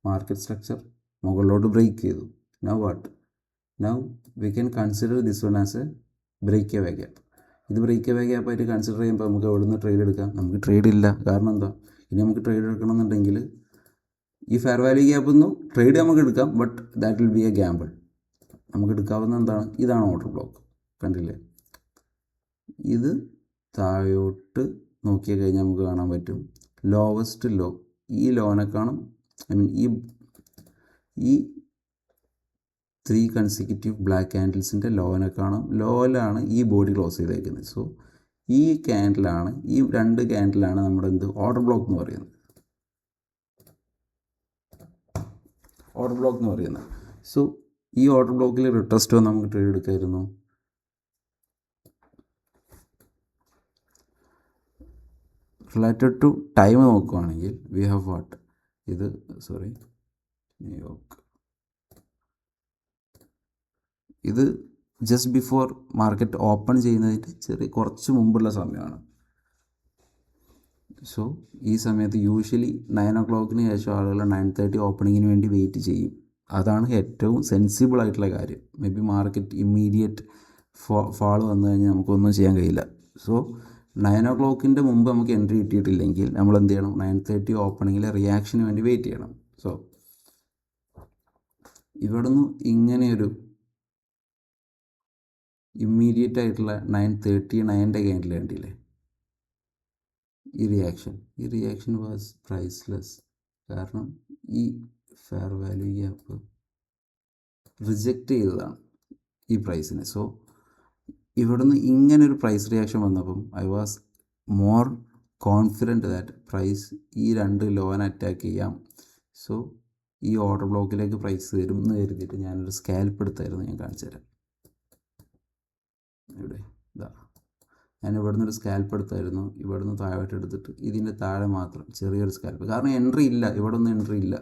മാർക്കറ്റ് സ്ട്രക്ചർ മുകളിലോട്ട് ബ്രേക്ക് ചെയ്തു. Now we can consider this one as a break away gap. ഇത് ബ്രേക്ക് അവേ ഗ്യാപ്പായിട്ട് കൺസിഡർ ചെയ്യുമ്പോൾ നമുക്ക് എവിടെ നിന്ന് ട്രേഡ് എടുക്കാം, നമുക്ക് ട്രേഡ് ഇല്ല. കാരണം എന്താ, ഇനി നമുക്ക് ട്രേഡ് എടുക്കണമെന്നുണ്ടെങ്കിൽ ഈ ഫെയർ വാല്യൂ ഗ്യാപ്പിൽ നിന്ന് ട്രേഡ് നമുക്ക് എടുക്കാം, but that will B A Gamble. നമുക്ക് എടുക്കാവുന്ന എന്താണ്, ഇതാണ് ഓർഡർ ബ്ലോക്ക്, കണ്ടില്ലേ. ഇത് താഴോട്ട് നോക്കിയ കഴിഞ്ഞാൽ നമുക്ക് കാണാൻ പറ്റും ലോവസ്റ്റ് ലോ, ഈ ലോനെ കാണും, ഈ 3 കൺസിക്യൂട്ടീവ് ബ്ലാക്ക് ക്യാൻഡിൽസിൻ്റെ ലോനെ കാണാം. ലോയിലാണ് ഈ ബോഡി ക്ലോസ് ചെയ്തേക്കുന്നത്. സോ ഈ ക്യാൻഡിലാണ്, ഈ 2 ക്യാൻഡിലാണ് നമ്മുടെ ഓർഡർ ബ്ലോക്ക് എന്ന് പറയുന്നത്. സോ ഈ ഓർഡർ ബ്ലോക്കിൽ റിട്രസ്റ്റ് വന്ന് നമുക്ക് ട്രേഡ് എടുക്കായിരുന്നു. റിലേറ്റഡ് ടു ടൈം നോക്കുകയാണെങ്കിൽ വി ഹാവ് വാട്ട്, ഇത് ന്യൂയോർക്ക്, ഇത് ജസ്റ്റ് ബിഫോർ മാർക്കറ്റ് ഓപ്പൺ ചെയ്യുന്നതിന് കുറച്ച് മുമ്പുള്ള സമയമാണ്. സോ ഈ സമയത്ത് യൂഷ്വലി 9 o'clock ശേഷം ആളുകൾ 9:30 ഓപ്പണിങ്ങിന് വേണ്ടി വെയിറ്റ് ചെയ്യും. അതാണ് ഏറ്റവും സെൻസിബിൾ ആയിട്ടുള്ള കാര്യം. May be market immediate fall വന്നു കഴിഞ്ഞാൽ നമുക്കൊന്നും ചെയ്യാൻ കഴിയില്ല. സോ 9 o'clock മുമ്പ് നമുക്ക് എൻട്രി കിട്ടിയിട്ടില്ലെങ്കിൽ നമ്മൾ എന്ത് ചെയ്യണം, 9:30 ഓപ്പണിങ്ങിലെ റിയാക്ഷന് വേണ്ടി വെയിറ്റ് ചെയ്യണം. സോ ഇവിടെ നിന്ന് ഇങ്ങനെയൊരു ഇമ്മീഡിയറ്റ് ആയിട്ടുള്ള 9:39 ക്യാൻഡിൽ കണ്ടില്ലേ, ഈ റിയാക്ഷൻ വാസ് പ്രൈസ്ലെസ്. കാരണം ഈ ഫെയർ വാല്യൂ ഗ്യാപ്പ് റിജക്റ്റ് ചെയ്തതാണ് ഈ പ്രൈസിനെ. സോ ഇവിടുന്ന് ഇങ്ങനൊരു പ്രൈസ് റിയാക്ഷൻ വന്നപ്പം I was more confident that price ഈ 2 ലോനെ അറ്റാക്ക് ചെയ്യാം. സോ ഈ ഓർഡർ ബ്ലോക്കിലേക്ക് പ്രൈസ് വരും എന്ന് കരുതിയിട്ട് ഞാനൊരു സ്കാൽപ്പ് എടുത്തായിരുന്നു. ഞാൻ കാണിച്ചു തരാം. ഇവിടെ ഇതാ, ഞാൻ ഇവിടുന്ന് ഒരു സ്കാൽപ്പ് എടുത്തായിരുന്നു. ഇവിടുന്ന് താഴോട്ട് എടുത്തിട്ട് ഇതിൻ്റെ താഴെ മാത്രം ചെറിയൊരു സ്കാൽപ്പ്. കാരണം എൻട്രി ഇല്ല, ഇവിടെ ഒന്നും എൻട്രി ഇല്ല.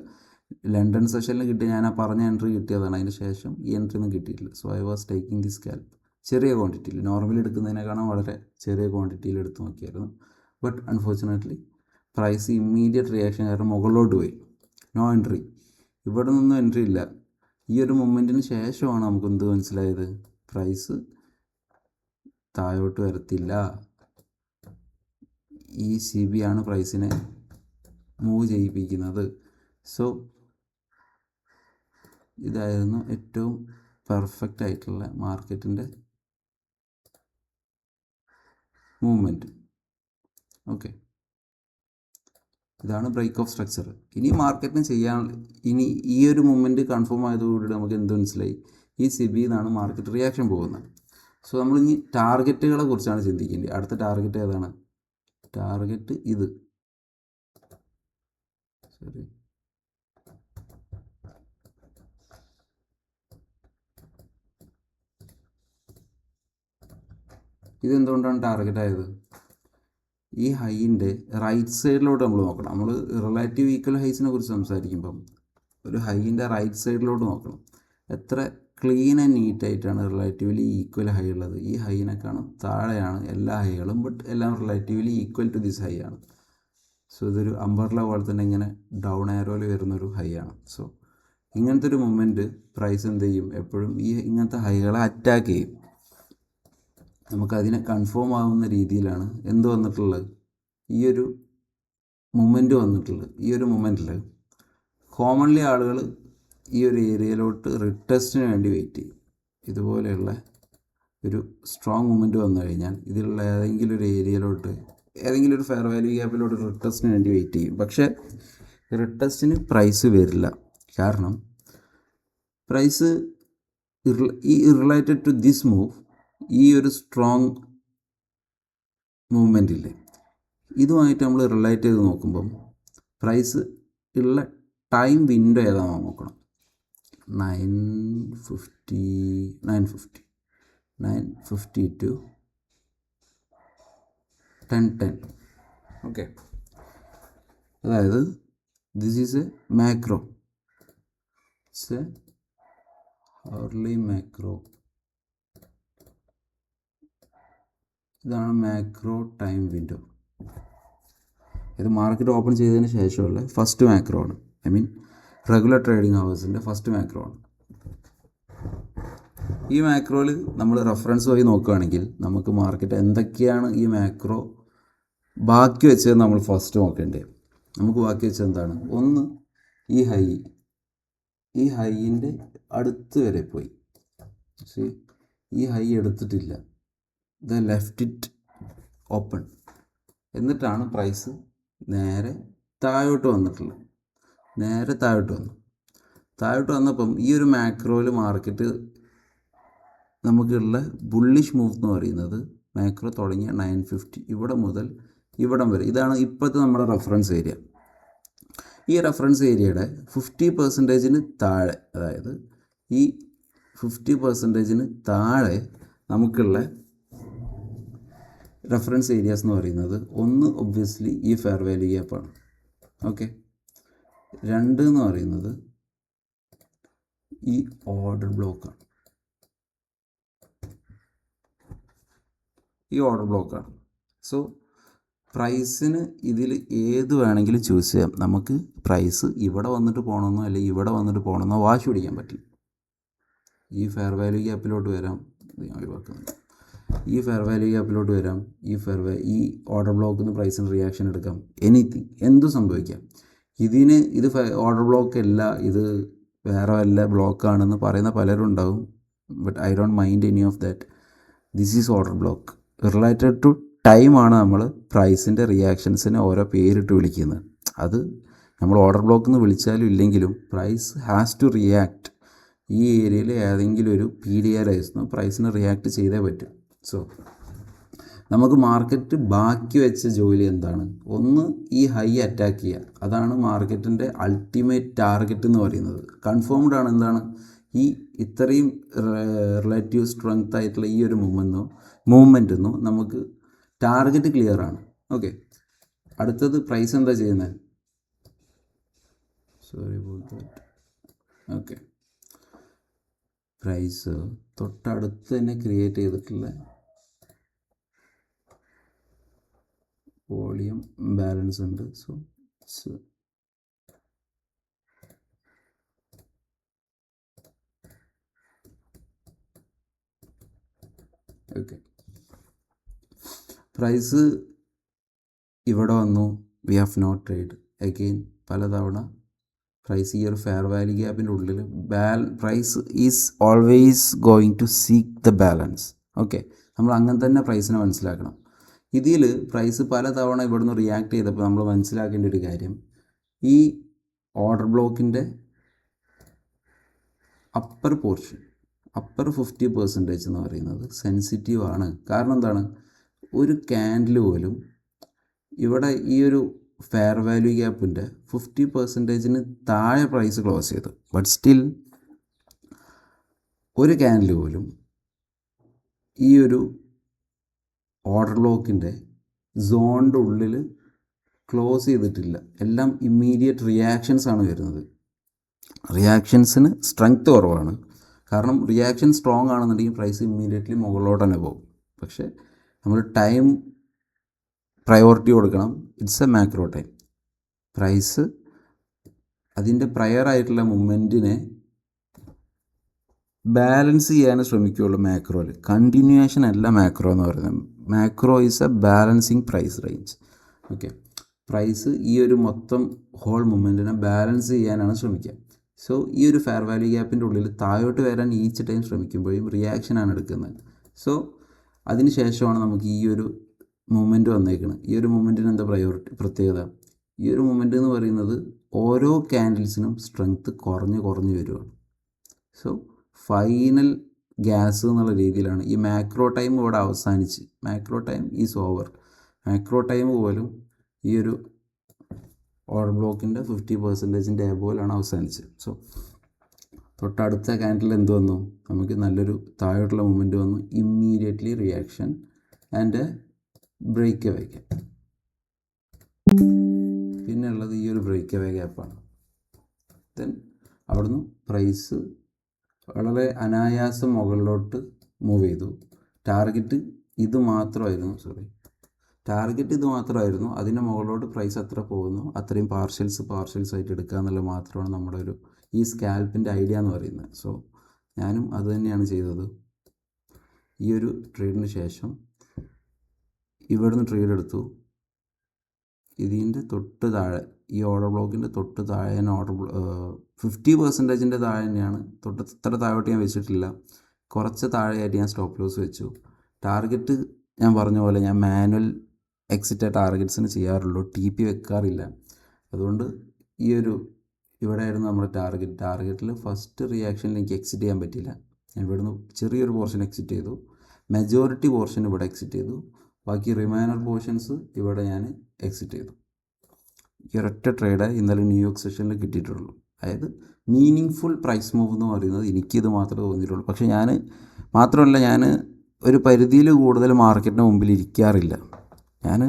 ലണ്ടൻ സെഷനിൽ കിട്ടിയ ഞാൻ ആ പറഞ്ഞ എൻട്രി കിട്ടിയതാണ്. അതിന് ശേഷം ഈ എൻട്രി ഒന്നും കിട്ടിയിട്ടില്ല. So I was taking the scalp ചെറിയ ക്വാണ്ടിറ്റിയിൽ. നോർമലി എടുക്കുന്നതിനേക്കാളും വളരെ ചെറിയ ക്വാണ്ടിറ്റിയിൽ എടുത്ത് നോക്കിയായിരുന്നു. But unfortunately price immediate reaction കാരണം മുകളിലോട്ട് പോയി. No entry. ഇവിടെ നിന്നും എൻട്രി ഇല്ല. ഈ ഒരു മൊമെൻറ്റിന് ശേഷമാണ് നമുക്ക് എന്ത് മനസ്സിലായത്? പ്രൈസ് താഴോട്ട് വരത്തില്ല. ഈ CB ആണ് പ്രൈസിനെ മൂവ് ചെയ്യിപ്പിക്കുന്നത്. സോ ഇതായിരുന്നു ഏറ്റവും പെർഫെക്റ്റ് ആയിട്ടുള്ള മാർക്കറ്റിൻ്റെ മൂവ്മെൻറ്റ്. ഓക്കെ, ഇതാണ് ബ്രേക്ക് ഓഫ് സ്ട്രക്ചർ. ഇനി മാർക്കറ്റിന് ചെയ്യാൻ ഇനി ഈ ഒരു മൂവ്മെൻറ്റ് കൺഫേം ആയതോടുകൂടി നമുക്ക് എന്ത് മനസ്സിലായി? ഈ CB എന്നാണ് മാർക്കറ്റ് റിയാക്ഷൻ പോകുന്നത്. സോ നമ്മളിനി ടാർഗറ്റുകളെ കുറിച്ചാണ് ചിന്തിക്കേണ്ടത്. അടുത്ത ടാർഗറ്റ് ഏതാണ്? ടാർഗറ്റ് ഇത്. ശരി, ഇതെന്തുകൊണ്ടാണ് ടാർഗറ്റ് ആയത്? ഈ ഹൈൻ്റെ റൈറ്റ് സൈഡിലോട്ട് നമ്മൾ നോക്കണം. നമ്മൾ റിലേറ്റീവ് ഈക്വൽ ഹൈസിനെ കുറിച്ച് സംസാരിക്കുമ്പം ഒരു ഹൈൻ്റെ റൈറ്റ് സൈഡിലോട്ട് നോക്കണം. എത്ര ക്ലീൻ ആൻഡ് നീറ്റായിട്ടാണ് റിലേറ്റീവ്ലി ഈക്വൽ ഹൈ ഉള്ളത്. ഈ ഹൈനേക്കാളും താഴെയാണ് എല്ലാ ഹൈകളും, ബട്ട് എല്ലാം relatively equal to this high ആണ്. സോ ഇതൊരു അംബർല പോലെ തന്നെ ഇങ്ങനെ ഡൗൺ ആരോയിൽ വരുന്നൊരു ഹൈ ആണ്. സോ ഇങ്ങനത്തെ ഒരു മൊമെൻറ്റ് പ്രൈസ് എന്ത് ചെയ്യും? എപ്പോഴും ഈ ഇങ്ങനത്തെ ഹൈകളെ അറ്റാക്ക് ചെയ്യും. നമുക്കതിനെ കൺഫേം ആവുന്ന രീതിയിലാണ് എന്ത് വന്നിട്ടുള്ളത്? ഈ ഒരു മൊമെൻറ്റ് വന്നിട്ടുള്ളത്. ഈ ഒരു മൊമെൻറ്റിൽ കോമൺലി ആളുകൾ ഈ ഒരു ഏരിയയിലോട്ട് റിടെസ്റ്റിന് വേണ്ടി വെയിറ്റ് ചെയ്യും. ഇതുപോലെയുള്ള ഒരു സ്ട്രോങ് മൊമെൻറ്റ് വന്നു കഴിഞ്ഞാൽ ഇതിലുള്ള ഏതെങ്കിലും ഒരു ഏരിയയിലോട്ട്, ഏതെങ്കിലും ഒരു ഫെയർ വാല്യൂ ഗ്യാപ്പിലോട്ട് റിടെസ്റ്റിന് വേണ്ടി വെയിറ്റ് ചെയ്യും. പക്ഷേ റിടെസ്റ്റിന് പ്രൈസ് വരില്ല. കാരണം പ്രൈസ് ഈ റിലേറ്റഡ് ടു ദിസ് മൂവ്, ഈ ഒരു സ്ട്രോങ് മൂവ്മെൻറ്റില്ലേ, ഇതുമായിട്ട് നമ്മൾ റിലേറ്റ് ചെയ്ത് നോക്കുമ്പം പ്രൈസ് ഉള്ള ടൈം വിൻഡോ ഏതാണെന്ന് നോക്കണം. 950 to 10:10. ഓക്കെ, അതായത് this is a macro. It's a hourly macro. ഇതാണ് മാക്രോ ടൈം വിൻഡോ. ഇത് മാർക്കറ്റ് ഓപ്പൺ ചെയ്തതിന് ശേഷമുള്ള ഫസ്റ്റ് മാക്രോ ആണ്. ഐ മീൻ റെഗുലർ ട്രേഡിംഗ് ഹവേഴ്സിൻ്റെ ഫസ്റ്റ് മാക്രോ ആണ്. ഈ മാക്രോയിൽ നമ്മൾ റെഫറൻസ് വഴി നോക്കുകയാണെങ്കിൽ നമുക്ക് മാർക്കറ്റ് എന്തൊക്കെയാണ് ഈ മാക്രോ ബാക്കി വെച്ചത് നമ്മൾ ഫസ്റ്റ് നോക്കേണ്ടത്. നമുക്ക് ബാക്കി വെച്ചത് എന്താണ്? ഒന്ന്, ഈ ഹൈ, ഈ ഹൈൻ്റെ അടുത്ത് വരെ പോയി. പക്ഷേ ഈ ഹൈ എടുത്തിട്ടില്ല. The left it open. എന്നിട്ടാണ് പ്രൈസ് നേരെ താഴോട്ട് വന്നിട്ടുള്ളത്. നേരെ താഴോട്ട് വന്നപ്പം ഈ ഒരു മാക്രോയിൽ മാർക്കറ്റ് നമുക്കുള്ള ബുള്ളിഷ് മൂവ് എന്ന് പറയുന്നത് മാക്രോ തുടങ്ങിയ 950 ഇവിടെ മുതൽ ഇവിടം വരെ. ഇതാണ് ഇപ്പോഴത്തെ നമ്മുടെ റെഫറൻസ് ഏരിയ. ഈ റെഫറൻസ് ഏരിയയുടെ 50% താഴെ, അതായത് ഈ 50% താഴെ നമുക്കുള്ള റെഫറൻസ് ഏരിയാസ് എന്ന് പറയുന്നത് ഒന്ന് ഒബ്വിയസ്ലി ഈ ഫെയർ വാല്യൂ ഗ്യാപ്പാണ്. ഓക്കെ, 2 എന്ന് പറയുന്നത് ഈ ഓർഡർ ബ്ലോക്കാണ്. സോ പ്രൈസിന് ഇതിൽ ഏത് വേണമെങ്കിലും ചൂസ് ചെയ്യാം. നമുക്ക് പ്രൈസ് ഇവിടെ വന്നിട്ട് പോകണമെന്നോ അല്ലെങ്കിൽ ഇവിടെ വന്നിട്ട് പോകണമെന്നോ വാശി പിടിക്കാൻ പറ്റില്ല. ഈ ഫെയർ വാല്യൂ ഗ്യാപ്പിലോട്ട് വരാം, ഒഴിവാക്കുന്നുണ്ട്. ഈ ഫെയർ വാല്യൂ ഗ്യാപ്പിലോട്ട് വരാം, ഈ ഓർഡർ ബ്ലോക്കിൽ നിന്ന് പ്രൈസിന് റിയാക്ഷൻ എടുക്കാം. എനിത്തിങ്, എന്തും സംഭവിക്കാം. ഇത് ഓർഡർ ബ്ലോക്ക് അല്ല, ഇത് വേറെ വല്ല ബ്ലോക്കാണെന്ന് പറയുന്ന പലരും ഉണ്ടാവും. But I don't mind any of that. This is order block. Related to ടൈമാണ് നമ്മൾ പ്രൈസിൻ്റെ റിയാക്ഷൻസിനെ ഓരോ പേരിട്ട് വിളിക്കുന്നത്. അത് നമ്മൾ ഓർഡർ ബ്ലോക്ക് എന്ന് വിളിച്ചാലും ഇല്ലെങ്കിലും പ്രൈസ് ഹാസ് ടു റിയാക്ട്. ഈ ഏരിയയിൽ ഏതെങ്കിലും ഒരു PDR പ്രൈസിന് റിയാക്ട് ചെയ്തേ പറ്റും. സോ നമുക്ക് മാർക്കറ്റ് ബാക്കി വെച്ച ജോലി എന്താണ്? ഒന്ന് ഈ ഹൈ അറ്റാക്ക് ചെയ്യുക. അതാണ് മാർക്കറ്റിൻ്റെ അൾട്ടിമേറ്റ് ടാർഗറ്റ് എന്ന് പറയുന്നത്. കൺഫേംഡ് ആണ് എന്താണ് ഈ ഇത്രയും റിലേറ്റീവ് സ്ട്രെങ്ത് ആയിട്ടുള്ള ഈ ഒരു മൂവ്മെൻറ്റൊന്നും നമുക്ക് ടാർഗറ്റ് ക്ലിയർ ആണ്. ഓക്കെ, അടുത്തത് പ്രൈസ് എന്താ ചെയ്യുന്നത്? ഓക്കെ, പ്രൈസ് തൊട്ടടുത്ത് തന്നെ ക്രിയേറ്റ് ചെയ്തിട്ടുള്ള വോളിയം ബാലൻസ് ഉണ്ട്. സോ ഓക്കെ, പ്രൈസ് ഇവിടെ വന്നു. We have not trade again. പലതവണ പ്രൈസ് ഈ ഒരു ഫെയർ വാല്യൂ ഗ്യാപ്പിൻ്റെ ഉള്ളിൽ price is always going to seek the balance. Okay, നമ്മൾ അങ്ങനെ തന്നെ പ്രൈസിനെ മനസ്സിലാക്കണം. ഇതിൽ പ്രൈസ് പലതവണ ഇവിടുന്ന് റിയാക്ട് ചെയ്തപ്പോൾ നമ്മൾ മനസ്സിലാക്കേണ്ട ഒരു കാര്യം, ഈ ഓർഡർ ബ്ലോക്കിൻ്റെ അപ്പർ പോർഷൻ, അപ്പർ 50% എന്ന് പറയുന്നത് സെൻസിറ്റീവ് ആണ്. കാരണം എന്താണ്? ഒരു ക്യാൻഡിൽ പോലും ഇവിടെ ഈ ഒരു ഫെയർ വാല്യൂ ഗ്യാപ്പിൻ്റെ 50%-ന് താഴെ പ്രൈസ് ക്ലോസ് ചെയ്തു. ബട്ട് സ്റ്റിൽ ഒരു ക്യാൻഡിൽ പോലും ഈ ഒരു ഓർഡർ ബ്ലോക്കിൻ്റെ സോണിൻ്റെ ഉള്ളിൽ ക്ലോസ് ചെയ്തിട്ടില്ല. എല്ലാം ഇമ്മീഡിയറ്റ് റിയാക്ഷൻസ് ആണ് വരുന്നത്. റിയാക്ഷൻസിന് സ്ട്രെങ്ത് കുറവാണ്. കാരണം റിയാക്ഷൻ സ്ട്രോങ് ആണെന്നുണ്ടെങ്കിൽ പ്രൈസ് ഇമ്മീഡിയറ്റ്ലി മുകളിലോട്ട് തന്നെ പോകും. പക്ഷേ നമ്മൾ ടൈം പ്രയോറിറ്റി കൊടുക്കണം. It's a macro time. Price അതിൻ്റെ പ്രയർ ആയിട്ടുള്ള മൂവ്മെൻറ്റിനെ ബാലൻസ് ചെയ്യാൻ ശ്രമിക്കുകയുള്ളൂ മാക്രോയിൽ. കണ്ടിന്യൂവേഷൻ അല്ല മാക്രോ എന്ന് പറയുന്നത്. Macro is a balancing price range. Okay, price ഈ ഒരു മൊത്തം ഹോൾ മൂവ്മെൻറ്റിനെ ബാലൻസ് ചെയ്യാനാണ് ശ്രമിക്കുക. സോ ഈ ഒരു ഫെയർ വാല്യൂ ഗ്യാപ്പിൻ്റെ ഉള്ളിൽ താഴോട്ട് വരാൻ ഈച്ച് ടൈം ശ്രമിക്കുമ്പോഴും റിയാക്ഷനാണ് എടുക്കുന്നത്. സോ അതിന് ശേഷമാണ് നമുക്ക് ഈ ഒരു മൂവ്മെൻറ്റ് വന്നേക്കുന്നത്. ഈ ഒരു മൂവ്മെൻറ്റിന് എന്താ പ്രത്യേകത? ഈ ഒരു മൂവ്മെൻറ്റ് എന്ന് പറയുന്നത് ഓരോ ക്യാൻഡിൽസിനും സ്ട്രെങ്ത്ത് കുറഞ്ഞ് വരുവാണ്. സോ ഫൈനൽ ഗ്യാസ് എന്നുള്ള രീതിയിലാണ് ഈ മാക്രോ ടൈം ഇവിടെ അവസാനിച്ച്. Macro time is over. Macro time പോലും ഈ ഒരു ഓർഡർ ബ്ലോക്കിൻ്റെ 50%-ൻ്റെ എബോയിലാണ് അവസാനിച്ചത്. സോ തൊട്ടടുത്ത ക്യാൻഡിൽ എന്ത് വന്നു? നമുക്ക് നല്ലൊരു താഴോട്ടുള്ള മൂവ്മെൻറ്റ് വന്നു. Immediately reaction and break away gap. പിന്നെ ഉള്ളത് ഈ ഒരു ബ്രേക്ക് അവേ ഗ്യാപ്പാണ്. ദെൻ അവിടുന്ന് പ്രൈസ് വളരെ അനായാസം മുകളിലോട്ട് മൂവ് ചെയ്തു. ടാർഗറ്റ് ഇത് മാത്രമായിരുന്നു. അതിൻ്റെ മുകളിലോട്ട് പ്രൈസ് എത്ര പോകുന്നു അത്രയും പാർഷ്യൽസ് ആയിട്ട് എടുക്കുക എന്നുള്ളത് മാത്രമാണ് നമ്മുടെ ഒരു ഈ സ്കാൽപ്പിൻ്റെ ഐഡിയ എന്ന് പറയുന്നത്. സോ ഞാനും അത് തന്നെയാണ് ചെയ്തത്. ഈ ഒരു ട്രേഡിന് ശേഷം ഇവിടുന്ന് ട്രേഡ് എടുത്തു. ഇതിൻ്റെ തൊട്ട് താഴെ ഈ ഓർഡർ ബ്ലോക്കിൻ്റെ തൊട്ട് താഴെ ഞാൻ 50%-ൻ്റെ താഴെ തന്നെയാണ്. ഇത്ര താഴോട്ട് ഞാൻ വെച്ചിട്ടില്ല. കുറച്ച് താഴെയായിട്ട് ഞാൻ സ്റ്റോപ്പ് ലോസ് വെച്ചു. ടാർഗറ്റ് ഞാൻ പറഞ്ഞ പോലെ ഞാൻ മാനുവൽ എക്സിറ്റ് ടാർഗറ്റ്സിന് ചെയ്യാറുള്ളൂ, TP വെക്കാറില്ല. അതുകൊണ്ട് ഈ ഒരു ഇവിടെയായിരുന്നു നമ്മുടെ ടാർഗറ്റിൽ ഫസ്റ്റ് റിയാക്ഷനിൽ എനിക്ക് എക്സിറ്റ് ചെയ്യാൻ പറ്റിയില്ല. ഞാൻ ഇവിടുന്ന് ചെറിയൊരു പോർഷൻ എക്സിറ്റ് ചെയ്തു. മെജോറിറ്റി പോർഷൻ ഇവിടെ എക്സിറ്റ് ചെയ്തു. ബാക്കി റിമൈനർ പോർഷൻസ് ഇവിടെ ഞാൻ എക്സിറ്റ് ചെയ്തു. ഈ ഒരൊറ്റ ട്രേഡ് ഇന്നലെ ന്യൂയോർക്ക് സെഷനിൽ കിട്ടിയിട്ടുള്ളൂ. അതായത് മീനിങ് ഫുൾ പ്രൈസ് മൂവ് എന്ന് പറയുന്നത് എനിക്കിത് മാത്രമേ തോന്നിയിട്ടുള്ളൂ. പക്ഷേ ഞാൻ ഒരു പരിധിയിൽ കൂടുതൽ മാർക്കറ്റിന് മുമ്പിൽ ഇരിക്കാറില്ല. ഞാൻ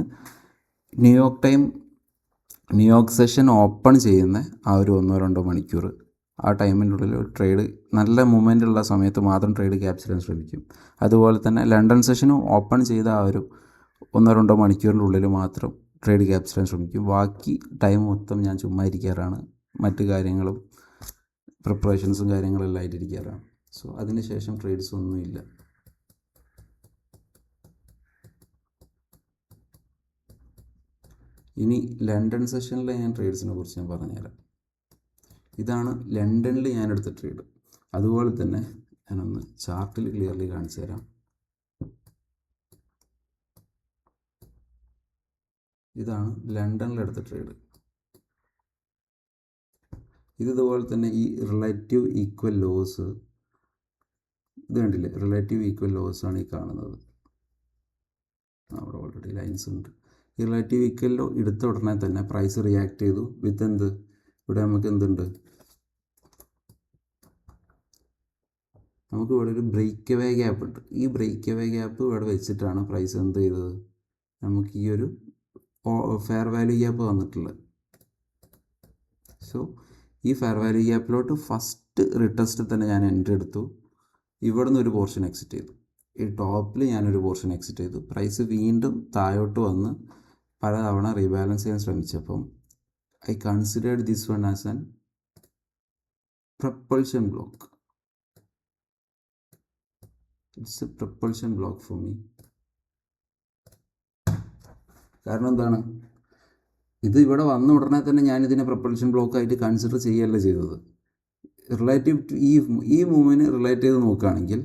ന്യൂയോർക്ക് സെഷൻ ഓപ്പൺ ചെയ്യുന്ന ആ ഒരു 1-2 മണിക്കൂർ ആ ടൈമിൻ്റെ ഉള്ളിൽ ഒരു ട്രേഡ് നല്ല മൂവ്മെൻ്റ് ഉള്ള സമയത്ത് മാത്രം ട്രേഡ് ക്യാപ്ചർ ചെയ്യാൻ ശ്രമിക്കും. അതുപോലെ തന്നെ ലണ്ടൻ സെഷനും ഓപ്പൺ ചെയ്ത ആ ഒരു 1-2 മണിക്കൂറിൻ്റെ ഉള്ളിൽ മാത്രം ട്രേഡ് ക്യാപ്ചർ ചെയ്യാൻ ശ്രമിക്കും. ബാക്കി ടൈം മൊത്തം ഞാൻ ചുമ്മാ ഇരിക്കാറാണ്. മറ്റ് കാര്യങ്ങളും പ്രിപ്പറേഷൻസും കാര്യങ്ങളെല്ലാം ആയിട്ടിരിക്കാറാണ്. സോ അതിന് ശേഷം ട്രേഡ്സ് ഒന്നുമില്ല. ഇനി ലണ്ടൻ സെഷനിലെ ഞാൻ ട്രേഡ്സിനെ കുറിച്ച് ഞാൻ പറഞ്ഞുതരാം. ഇതാണ് ലണ്ടനിൽ ഞാൻ എടുത്ത ട്രേഡ്. അതുപോലെ തന്നെ ഞാനൊന്ന് ചാർട്ടിൽ ക്ലിയർലി കാണിച്ചു തരാം. ഇതാണ് ലണ്ടനിലെടുത്ത ട്രേഡ്. ഇതുപോലെ തന്നെ ഈ റിലേറ്റീവ് ഈക്വൽ ലോസ് ഇത് കണ്ടില്ലേ? റിലേറ്റീവ് ഈക്വൽ ലോസ് ആണ് ഈ കാണുന്നത്. അവിടെ ഓൾറെഡി ലൈൻസ് ഉണ്ട്. ഈ റിലേറ്റീവ് ഈക്വലിൽ എടുത്ത ഉടനെ തന്നെ പ്രൈസ് റിയാക്ട് ചെയ്തു വിത്ത് എന്ത്, ഇവിടെ നമുക്ക് എന്തുണ്ട്, നമുക്ക് ഇവിടെ ഒരു ബ്രേക്ക് അവേ ഗ്യാപ്പ് ഉണ്ട്. ഈ ബ്രേക്ക് അവേ ഗ്യാപ്പ് ഇവിടെ വെച്ചിട്ടാണ് പ്രൈസ് എന്ത് ചെയ്തത്, നമുക്ക് ഈ ഒരു ഫെയർ വാല്യൂ ഗ്യാപ്പ് വന്നിട്ടുള്ളത്. സോ ഈ ഫെയർ വാല്യൂ ഗ്യാപ്പിലോട്ട് ഫസ്റ്റ് റിട്ടെസ്റ്റ് തന്നെ ഞാൻ എൻട്രി എടുത്തു. ഇവിടെ നിന്ന് ഒരു പോർഷൻ എക്സിറ്റ് ചെയ്തു. ഈ ടോപ്പിൽ ഞാനൊരു പോർഷൻ എക്സിറ്റ് ചെയ്തു. പ്രൈസ് വീണ്ടും താഴോട്ട് വന്ന് പലതവണ റീബാലൻസ് ചെയ്യാൻ ശ്രമിച്ചപ്പം I considered this one as an propulsion block. It's a propulsion block for me. കാരണം എന്താണ്, ഇത് ഇവിടെ വന്ന ഉടനെ തന്നെ ഞാനിതിനെ പ്രപ്പൾഷൻ ബ്ലോക്കായിട്ട് കൺസിഡർ ചെയ്യുകയല്ല ചെയ്തത്. റിലേറ്റീവ് ടു ഈ മൂവിന് റിലേറ്റ് ചെയ്ത് നോക്കുകയാണെങ്കിൽ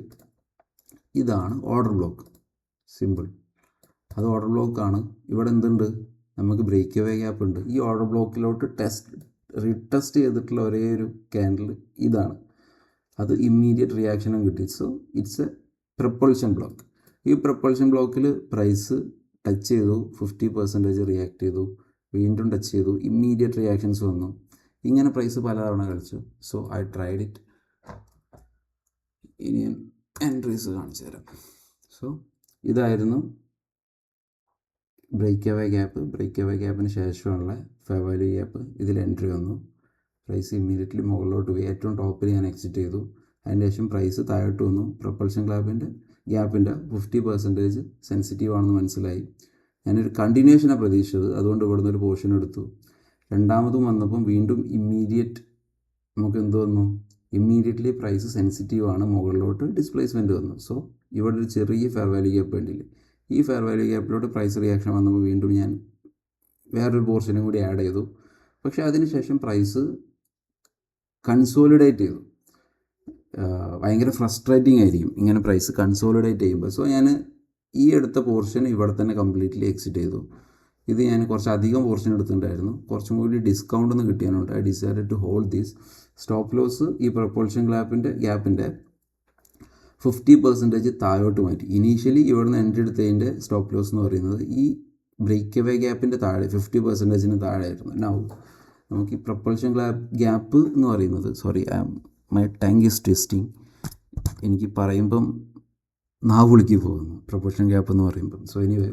ഇതാണ് ഓർഡർ ബ്ലോക്ക്, സിമ്പിൾ. അത് ഓർഡർ ബ്ലോക്കാണ്. ഇവിടെ എന്തുണ്ട്, നമുക്ക് ബ്രേക്ക് അവേ ഗ്യാപ്പ് ഉണ്ട്. ഈ ഓർഡർ ബ്ലോക്കിലോട്ട് റീടെസ്റ്റ് ചെയ്തിട്ടുള്ള ഒരേ ഒരു ക്യാൻഡിൽ ഇതാണ്. അത് ഇമ്മീഡിയറ്റ് റിയാക്ഷനും കിട്ടി. So it's a propulsion block. ഈ പ്രപ്പൾഷൻ ബ്ലോക്കിൽ പ്രൈസ് ടച്ച് ചെയ്തു, 50% റിയാക്ട് ചെയ്തു, വീണ്ടും ടച്ച് ചെയ്തു, ഇമ്മീഡിയറ്റ് റിയാക്ഷൻസ് വന്നു. ഇങ്ങനെ പ്രൈസ് പലതവണ കളിച്ചു. So I tried it. ഇനി ഞാൻ എൻട്രീസ് കാണിച്ചു തരാം. സോ ഇതായിരുന്നു break away gap. Break away ഗ്യാപ്പിന് ശേഷമുള്ള ഫെയർ വാല്യൂ ഗ്യാപ്പ്. ഇതിൽ എൻട്രി വന്നു. പ്രൈസ് ഇമ്മീഡിയറ്റ്ലി മുകളിലോട്ട് പോയി. ഏറ്റവും ടോപ്പിൽ ഞാൻ എക്സിറ്റ് ചെയ്തു. അതിന് ശേഷം പ്രൈസ് താഴോട്ട് വന്നു. പ്രൊപ്പൾഷൻ ഗ്യാപ്പിൻ്റെ 50% സെൻസിറ്റീവ് ആണെന്ന് മനസ്സിലായി. ഞാനൊരു കണ്ടിന്യൂഷനാണ് പ്രതീക്ഷിച്ചത്. അതുകൊണ്ട് ഇവിടുന്ന് ഒരു പോർഷൻ എടുത്തു. രണ്ടാമതും വന്നപ്പം വീണ്ടും ഇമ്മീഡിയറ്റ് നമുക്ക് എന്ത് വന്നു, ഇമ്മീഡിയറ്റ്ലി പ്രൈസ് സെൻസിറ്റീവ് ആണ്, മുകളിലോട്ട് ഡിസ്പ്ലേസ്മെൻറ്റ് വന്നു. സോ ഇവിടെ ഒരു ചെറിയ ഫെയർ വാല്യൂ ഗ്യാപ്പ് വേണ്ടിയില്ല. ഈ ഫെയർ വാല്യൂ ഗ്യാപ്പിലോട്ട് പ്രൈസ് റിയാക്ഷൻ വന്നപ്പോൾ വീണ്ടും ഞാൻ വേറൊരു പോർഷനും കൂടി ആഡ് ചെയ്തു. പക്ഷേ അതിനുശേഷം പ്രൈസ് കൺസോളിഡേറ്റ് ചെയ്തു. ഭയങ്കര ഫ്രസ്ട്രേറ്റിംഗ് ആയിരിക്കും ഇങ്ങനെ പ്രൈസ് കൺസോളിഡേറ്റ് ചെയ്യുമ്പോൾ. സോ ഞാൻ ഈ എടുത്ത പോർഷൻ ഇവിടെ തന്നെ കംപ്ലീറ്റ്ലി എക്സിറ്റ് ചെയ്തു. ഇത് ഞാൻ കുറച്ച് അധികം പോർഷൻ എടുത്തിട്ടുണ്ടായിരുന്നു. കുറച്ചും കൂടി ഡിസ്കൗണ്ട് ഒന്ന് കിട്ടിയാനുണ്ട്. I decided to hold these. Stop loss ഈ പ്രൊപ്പൾഷൻ ഗ്യാപ്പിൻ്റെ 50% താഴോട്ട് മാറ്റി. ഇനീഷ്യലി ഇവിടുന്ന് എൻട്രി എടുത്തതിൻ്റെ സ്റ്റോപ്പ് ലോസ് എന്ന് പറയുന്നത് ഈ ബ്രേക്ക് അവേ ഗ്യാപ്പിൻ്റെ താഴെ 50%-ന് താഴെ ആയിരുന്നു. നൗ നമുക്ക് ഈ പ്രൊപ്പൾഷൻ ഗ്യാപ്പ് എന്ന് പറയുന്നത്, sorry my tongue is twisting, എനിക്ക് പറയുമ്പം നാവുളിക്ക് പോകുന്നു പ്രൊപ്പൾഷൻ ഗ്യാപ്പ് എന്ന് പറയുമ്പം. സോ എനിവേ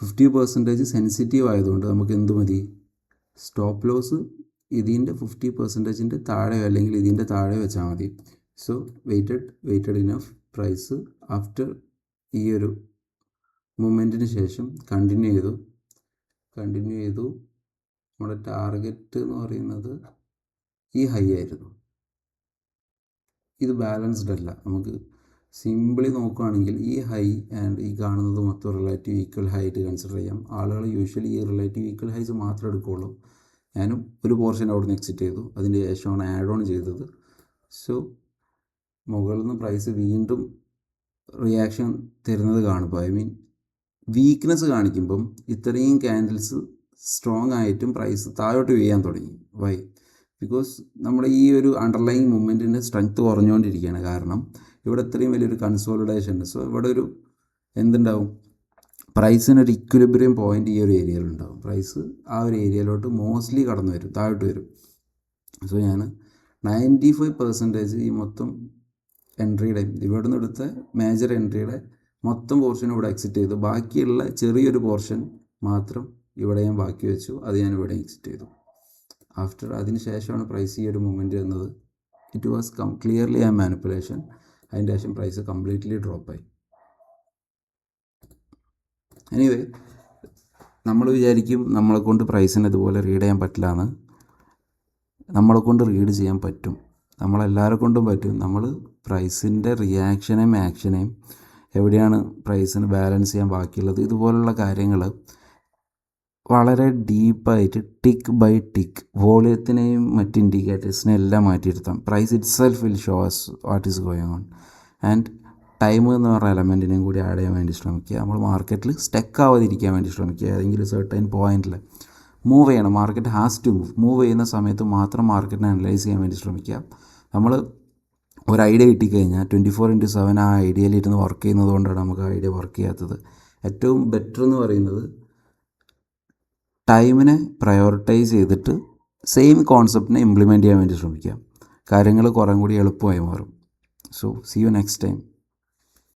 50% സെൻസിറ്റീവ് ആയതുകൊണ്ട് നമുക്ക് എന്ത് മതി, സ്റ്റോപ്പ് ലോസ് ഇതിൻ്റെ 50%-ൻ്റെ താഴെ അല്ലെങ്കിൽ ഇതിൻ്റെ താഴെ വെച്ചാൽ മതി. So waited enough. Price after ഈ ഒരു മൂമെൻറ്റിന് ശേഷം കണ്ടിന്യൂ ചെയ്തു. നമ്മുടെ ടാർഗറ്റ് എന്ന് പറയുന്നത് ഈ ഹൈ ആയിരുന്നു. ഇത് ബാലൻസ്ഡ് അല്ല. നമുക്ക് സിമ്പിളി നോക്കുകയാണെങ്കിൽ ഈ ഹൈ ആൻഡ് ഈ കാണുന്നത് മൊത്തം റിലേറ്റീവ് ഈക്വൽ ഹൈ ആയിട്ട് കൺസിഡർ ചെയ്യാം. ആളുകൾ യൂഷ്വലി ഈ റിലേറ്റീവ് ഈക്വൽ ഹൈസ് മാത്രമേ എടുക്കുകയുള്ളൂ. ഞാനും ഒരു പോർഷൻ അവിടെ നിന്ന് എക്സിറ്റ് ചെയ്തു. അതിന് ശേഷമാണ് ആഡ് ഓൺ ചെയ്തത്. സോ മുകളിൽ നിന്ന് പ്രൈസ് വീണ്ടും റിയാക്ഷൻ തരുന്നത് കാണുമ്പോൾ, ഐ മീൻ വീക്ക്നെസ് കാണിക്കുമ്പം ഇത്രയും ക്യാൻഡിൽസ് സ്ട്രോങ് ആയിട്ടും പ്രൈസ് താഴോട്ട് വീഴാൻ തുടങ്ങി. വൈ? ബിക്കോസ് നമ്മുടെ ഈ ഒരു അണ്ടർലൈങ് മൂവ്മെൻറ്റിൻ്റെ സ്ട്രെങ്ത്ത് കുറഞ്ഞുകൊണ്ടിരിക്കുകയാണ്. കാരണം ഇവിടെ ഇത്രയും വലിയൊരു കൺസോളിഡേഷൻ ഉണ്ട്. സോ ഇവിടെ ഒരു എന്തുണ്ടാവും, പ്രൈസിനൊരു ഇക്വിലിബ്രിയം പോയിൻ്റ് ഈ ഒരു ഏരിയയിലുണ്ടാവും. പ്രൈസ് ആ ഒരു ഏരിയയിലോട്ട് മോസ്റ്റ്ലി കടന്നു വരും, താഴോട്ട് വരും. സോ ഞാൻ 95% ഈ മൊത്തം എൻട്രിയുടെ ഇവിടെ നിന്ന് എടുത്ത മേജർ എൻട്രിയുടെ മൊത്തം പോർഷൻ ഇവിടെ എക്സിറ്റ് ചെയ്തു. ബാക്കിയുള്ള ചെറിയൊരു പോർഷൻ മാത്രം ഇവിടെ ഞാൻ ബാക്കി വെച്ചു. അത് ഞാൻ ഇവിടെ എക്സിറ്റ് ചെയ്തു. ആഫ്റ്റർ അതിന് ശേഷമാണ് പ്രൈസ് ഈ ഒരു മൂവ്മെൻറ്റ് വന്നത്. ഇറ്റ് വാസ് ക്ലിയർലി ആ മാനിപ്പുലേഷൻ. അതിൻ്റെ ശേഷം പ്രൈസ് കംപ്ലീറ്റ്ലി ഡ്രോപ്പായി. എനിവേ നമ്മൾ വിചാരിക്കും നമ്മളെ കൊണ്ട് പ്രൈസിനെ ഇതുപോലെ റീഡ് ചെയ്യാൻ പറ്റില്ല എന്ന്. നമ്മളെ കൊണ്ട് റീഡ് ചെയ്യാൻ പറ്റും, നമ്മളെല്ലാവരെ കൊണ്ടും പറ്റും. നമ്മൾ പ്രൈസിൻ്റെ റിയാക്ഷനെയും ആക്ഷനെയും എവിടെയാണ് പ്രൈസിന് ബാലൻസ് ചെയ്യാൻ ബാക്കിയുള്ളത്, ഇതുപോലുള്ള കാര്യങ്ങൾ വളരെ ഡീപ്പായിട്ട് ടിക്ക് ബൈ ടിക്ക് വോളിയത്തിനെയും മറ്റ് ഇൻഡിക്കേറ്റേഴ്സിനെയും എല്ലാം മാറ്റിയിരുത്താം. Price itself will show us what is going on. And time എന്ന് പറഞ്ഞ എലമെൻറ്റിനെയും കൂടി ആഡ് ചെയ്യാൻ വേണ്ടി ശ്രമിക്കുക. നമ്മൾ മാർക്കറ്റിൽ സ്റ്റക്ക് ആവാതിരിക്കാൻ വേണ്ടി ശ്രമിക്കുക. ഏതെങ്കിലും സെർട്ടൈൻ പോയിന്റിൽ മൂവ് ചെയ്യണം. മാർക്കറ്റ് ഹാസ് ടു മൂവ് ചെയ്യുന്ന സമയത്ത് മാത്രം മാർക്കറ്റിനെ അനലൈസ് ചെയ്യാൻ വേണ്ടി ശ്രമിക്കുക. നമ്മൾ ഒരു ഐഡിയ കിട്ടിക്കഴിഞ്ഞാൽ 24/7 ആ ഐഡിയയിലിരുന്ന് വർക്ക് ചെയ്യുന്നത് കൊണ്ടാണ് നമുക്ക് ആ ഐഡിയ വർക്ക് ചെയ്യാത്തത്. ഏറ്റവും ബെറ്റർ എന്ന് പറയുന്നത് ടൈമിനെ പ്രയോറിറ്റൈസ് ചെയ്തിട്ട് സെയിം കോൺസെപ്റ്റിനെ ഇംപ്ലിമെൻറ്റ് ചെയ്യാൻ വേണ്ടി ശ്രമിക്കാം. കാര്യങ്ങൾ കുറേ കൂടി എളുപ്പമായി മാറും. So see you next time.